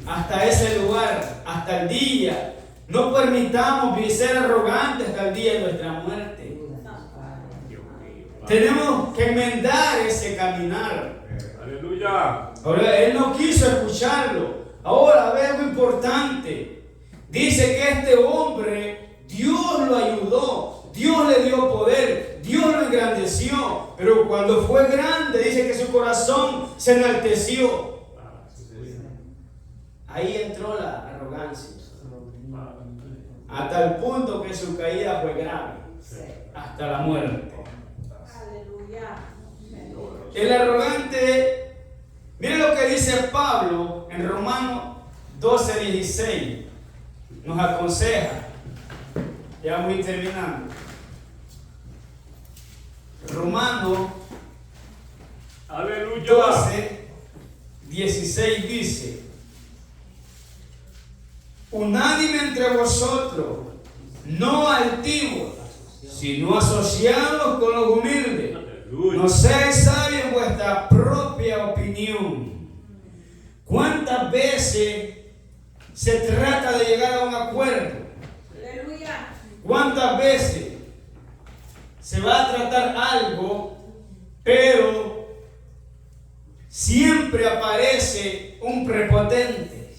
hasta ese lugar, hasta el día. No permitamos ser arrogantes hasta el día de nuestra muerte. Tenemos que enmendar ese caminar. Aleluya. Ahora, él no quiso escucharlo. Ahora, ve algo importante. Dice que este hombre, Dios lo ayudó, Dios le dio poder, Dios lo engrandeció. Pero cuando fue grande, dice que su corazón se enalteció. Ahí entró la arrogancia. Hasta el punto que su caída fue grave. Hasta la muerte. El arrogante, miren lo que dice Pablo en Romanos 12:16. Nos aconseja. Ya voy terminando. Romanos Aleluya. 12:16 dice: unánime entre vosotros, no altivos, sino asociados con los humildes. No seáis sabios en vuestra propia opinión. ¿Cuántas veces se trata de llegar a un acuerdo? ¿Cuántas veces se va a tratar algo, pero siempre aparece un prepotente?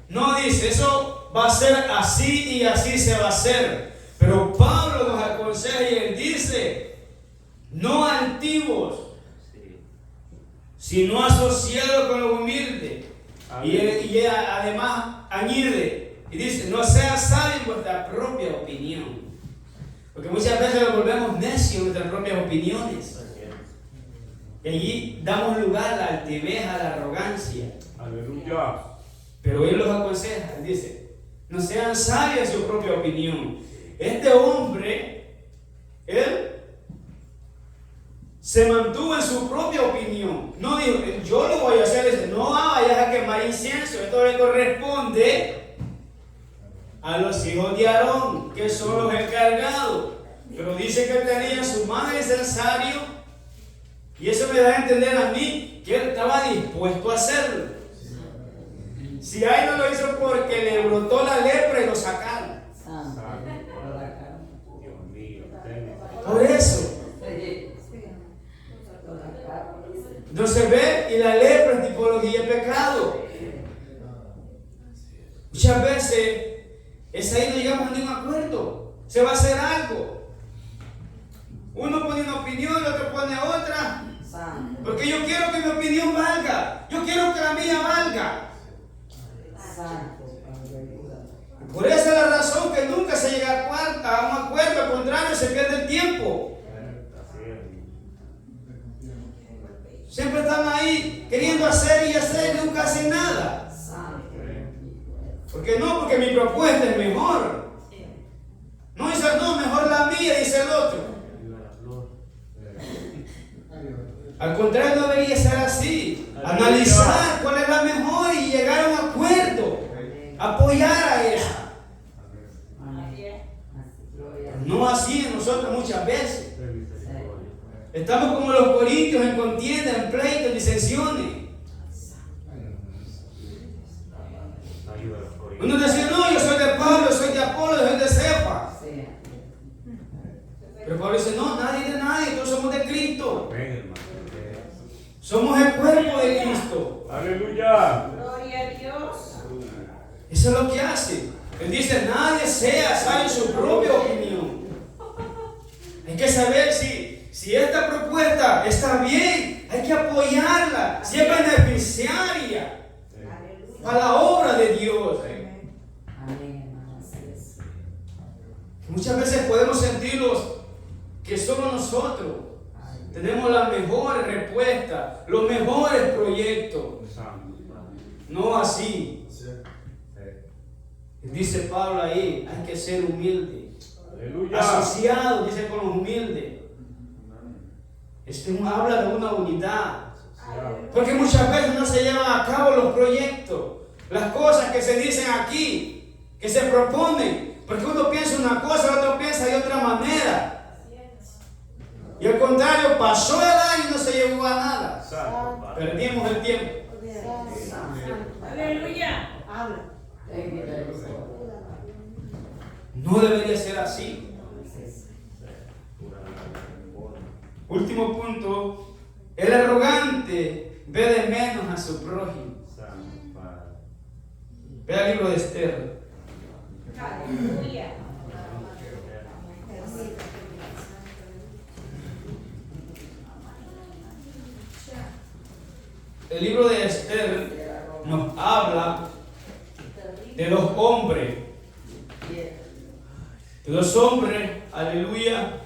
No dice, eso va a ser así y así se va a hacer. Pero Pablo nos aconseja y él dice: no altivos, sino asociados con los humildes. Y además añade y dice: no seas sabio en vuestra propia opinión. Porque muchas veces nos volvemos necios en nuestras propias opiniones. Y allí damos lugar a la altivez, a la arrogancia. Aleluya. Pero él los aconseja, él dice, no sean sabios en su propia opinión. Este hombre, él se mantuvo en su propia opinión. No dijo, yo lo voy a hacer. Dice, no vayas a quemar incienso. Esto le corresponde a los hijos de Aarón, que son los encargados. Pero dice que tenía su mano de incensario. Y eso me da a entender a mí que él estaba dispuesto a hacerlo. Si ahí no lo hizo porque le brotó la lepra y lo sacaron. Santo. Dios mío, ten Por eso. No se ve, y la lepra es tipología de pecado. Muchas veces es ahí no llegamos a ningún acuerdo. Se va a hacer algo. Uno pone una opinión, el otro pone otra. Santo. Porque yo quiero que mi opinión valga. Yo quiero que la mía valga. Santo. Por esa es la razón que nunca se llega a un acuerdo. Al contrario, se pierde el tiempo. Siempre están ahí queriendo hacer y hacer y nunca hacen nada. Santo. Porque no, porque mi propuesta es mejor. No dice, no, mejor la mía, dice el otro. Al contrario, no debería ser así. Analizar cuál es la mejor y llegar a un acuerdo. Apoyar a esa. No así en nosotros muchas veces. Estamos como los corintios en contienda, en pleito, en disensiones. Uno decía, no, yo soy de Pablo, yo soy de Apolo, yo soy de Cefa. Pero Pablo dice, no, nadie de nadie, todos somos de Cristo. Somos el cuerpo de Cristo. Aleluya. Gloria a Dios. Eso es lo que hace. Él dice, nadie sea sabio en su propia opinión. Hay que saber si esta propuesta está bien, hay que apoyarla, si es beneficiaria para la obra de Dios. Amén, hermano. Así es. Muchas veces podemos sentirlos que somos nosotros. Tenemos las mejores respuestas, los mejores proyectos. No así. Dice Pablo ahí, hay que ser humilde. Aleluya. Asociado, dice, con los humildes. Habla de una unidad. Porque muchas veces no se llevan a cabo los proyectos, las cosas que se dicen aquí, que se proponen. Porque uno piensa una cosa, el otro piensa de otra manera. Y al contrario, pasó el año y no se llevó a nada. Perdimos el tiempo. Aleluya. No debería ser así. Último punto, el arrogante ve de menos a su prójimo. Ve al libro de Esther. Aleluya. El libro de Esther nos habla de los hombres. De los hombres, aleluya.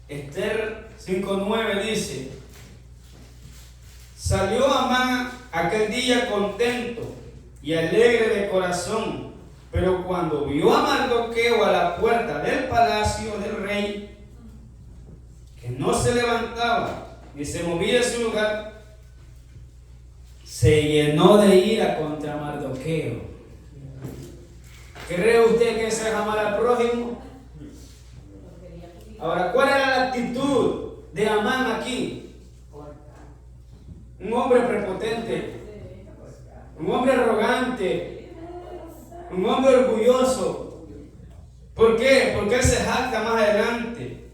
Esther 5:9 dice: salió Amán aquel día contento y alegre de corazón, pero cuando vio a Mardoqueo a la puerta del palacio del rey, que no se levantaba ni se movía de su lugar, se llenó de ira contra Mardoqueo. ¿Cree usted que se amar al prójimo? Ahora, ¿cuál era la actitud de Amán aquí? Un hombre prepotente, un hombre arrogante, un hombre orgulloso. ¿Por qué? Porque él se jacta más adelante.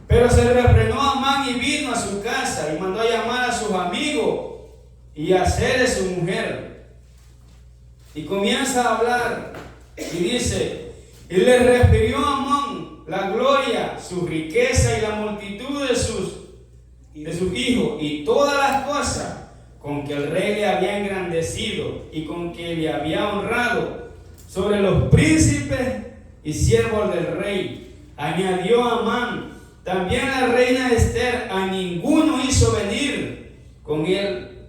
Pero se refrenó Amán y vino a su casa y mandó a llamar a sus amigos y a hacerle su mujer. Y comienza a hablar y dice: y le refirió a Amán la gloria, su riqueza y la multitud de sus hijos y todas las cosas con que el rey le había engrandecido y con que le había honrado sobre los príncipes y siervos del rey. Añadió Amán: también la reina Esther a ninguno hizo venir con él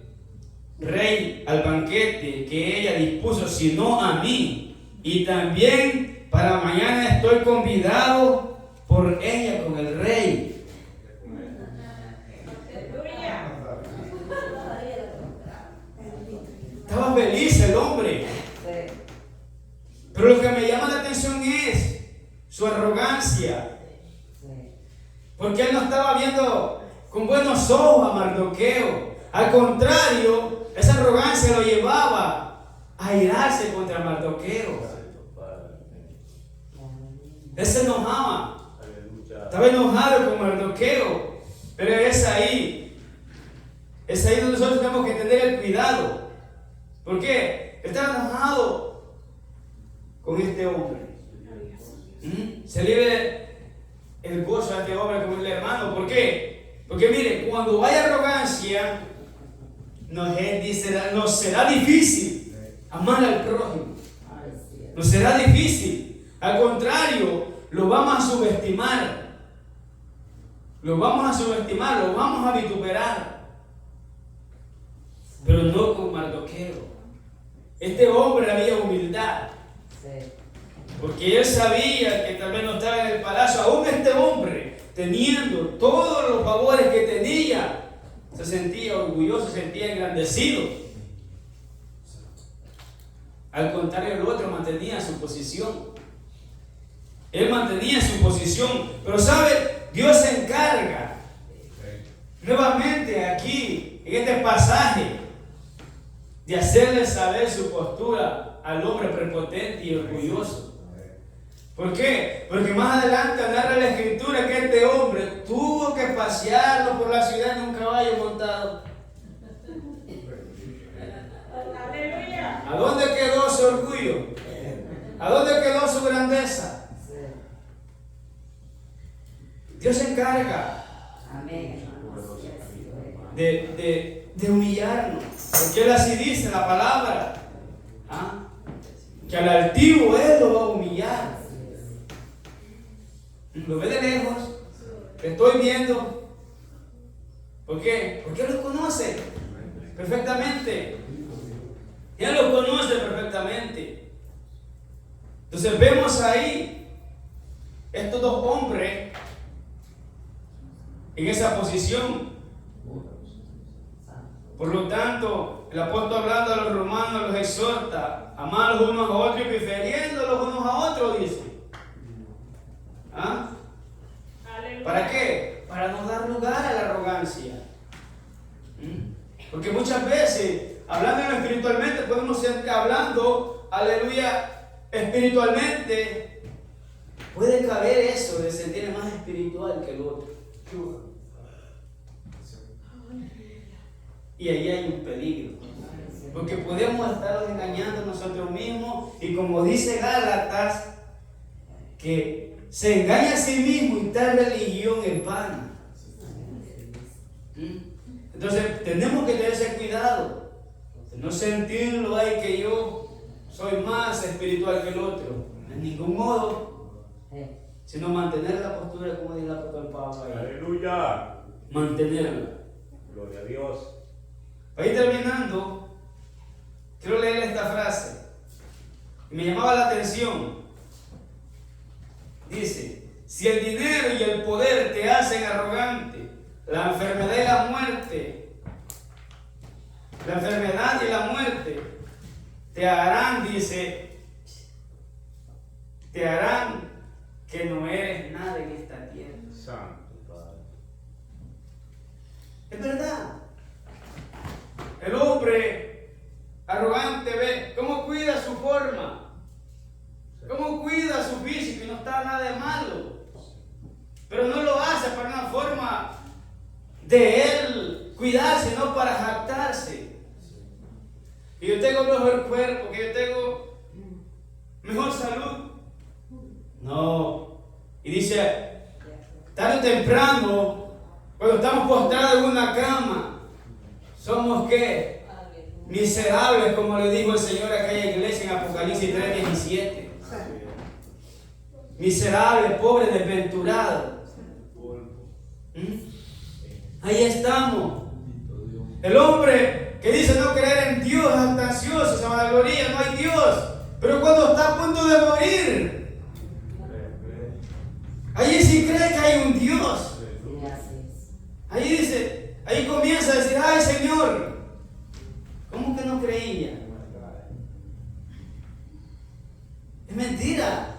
rey al banquete que ella dispuso, sino a mí. Y también para mañana estoy convidado por ella con el rey. Aleluya. Estaba feliz el hombre. Sí. Pero lo que me llama la atención es su arrogancia. Sí. Porque él no estaba viendo con buenos ojos a Mardoqueo. Al contrario, esa arrogancia lo llevaba a irarse contra Mardoqueo. Él se enojaba. Aleluya. Estaba enojado con Mardoqueo. Pero es ahí donde nosotros tenemos que tener el cuidado. ¿Por qué? Estaba enojado con este hombre. Se le ve el gozo a este hombre con el hermano. ¿Por qué? Porque mire, cuando hay arrogancia, nos será difícil amar al prójimo. Nos será difícil. Al contrario, lo vamos a subestimar. Lo vamos a subestimar, lo vamos a vituperar. Pero no con Mardoqueo. Este hombre había humildad. Sí. Porque él sabía que tal vez no estaba en el palacio. Aún este hombre, teniendo todos los favores que tenía, se sentía orgulloso, se sentía engrandecido. Al contrario, el otro mantenía su posición. Él mantenía su posición. Pero ¿sabe? Dios se encarga nuevamente aquí, en este pasaje, de hacerle saber su postura al hombre prepotente y orgulloso. ¿Por qué? Porque más adelante narra la escritura que este hombre tuvo que pasearlo por la ciudad en un caballo montado. Aleluya. ¿A dónde quedó su orgullo? ¿A dónde quedó su grandeza? Sí. Dios se encarga Amén. de humillarnos. Porque Él así dice en la palabra. ¿Ah? Que al altivo Él lo va a humillar. Lo ve de lejos. Lo estoy viendo. ¿Por qué? Porque Él lo conoce perfectamente. Él lo conoce perfectamente. Entonces vemos ahí estos dos hombres en esa posición. Por lo tanto, el apóstol hablando a los romanos los exhorta a amar los unos a otros y prefiriendo los unos a otros, dice. ¿Ah? Aleluya. ¿Para qué? Para no dar lugar a la arrogancia. Porque muchas veces, hablando espiritualmente, podemos estar hablando, aleluya, espiritualmente, puede caber eso de sentirme más espiritual que el otro. Y ahí hay un peligro. Porque podemos estarnos engañando nosotros mismos. Y como dice Gálatas, que se engaña a sí mismo y tal religión es vana. Entonces tenemos que tener ese cuidado. No sentirlo ahí que yo soy más espiritual que el otro. En ningún modo. Sino mantener la postura como dice el apóstol Pablo ahí. Aleluya. Mantenerla. Gloria a Dios. Para ir terminando, quiero leer esta frase. Me llamaba la atención. Dice, si el dinero y el poder te hacen arrogante, la enfermedad y la muerte te harán, dice, te harán que no eres nada en esta tierra. Santo Padre. Es verdad. El hombre arrogante ve cómo cuida su forma, cómo cuida su físico y no está nada de malo. Pero no lo hace para una forma de él cuidarse, no para jactarse. Y yo tengo mejor cuerpo, que yo tengo mejor salud. No. Y dice, tarde o temprano, cuando estamos postrados en una cama, somos ¿qué? Miserables, como le dijo el Señor a aquella iglesia en Apocalipsis 3:17. Miserables, pobres, desventurados. Ahí estamos. El hombre que dice no creer en Dios, es jactancioso, se vanagloria, no hay Dios. Pero cuando está a punto de morir, allí sí cree que hay un Dios. Y así es. Ahí dice, ahí comienza a decir, ay Señor, ¿cómo que no creía? Es mentira.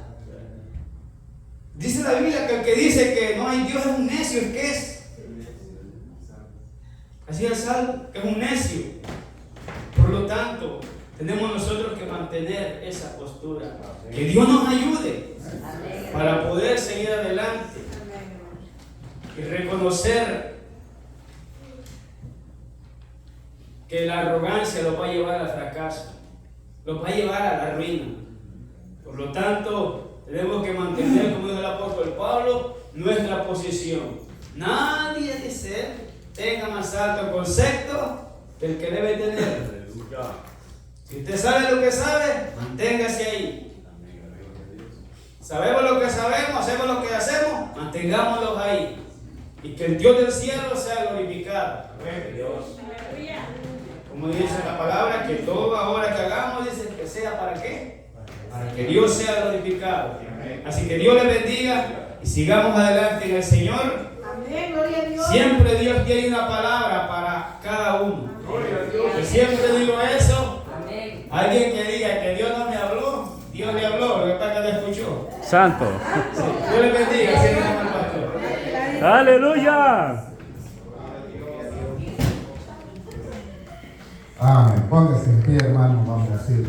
Dice la Biblia que el que dice que no hay Dios es un necio, es que es. Así es el Salmo, que es un necio. Por lo tanto, tenemos nosotros que mantener esa postura. Que Dios nos ayude Amén. para poder seguir adelante y reconocer que la arrogancia los va a llevar al fracaso, los va a llevar a la ruina. Por lo tanto, tenemos que mantener, como dijo el apóstol Pablo, nuestra posición. Nadie dice tenga más alto concepto que el que debe tener. Aleluya. Si usted sabe lo que sabe, manténgase ahí. Sabemos lo que sabemos, hacemos lo que hacemos, mantengámoslos ahí. Y que el Dios del cielo sea glorificado. Dios. Aleluya. Como dice la palabra, que todo ahora que hagamos, dice que sea para qué? Para que Dios sea glorificado. Así que Dios le bendiga y sigamos adelante en el Señor. Amén, gloria a Dios. Siempre Dios tiene una palabra para cada uno. Y siempre digo eso. Amén. Alguien que diga que Dios no me habló, Dios le habló, lo que pasa es que le escuchó. Santo. Dios le bendiga, así es como el pastor. Aleluya. Amén. Póngase en pie, hermano. Vamos a decir.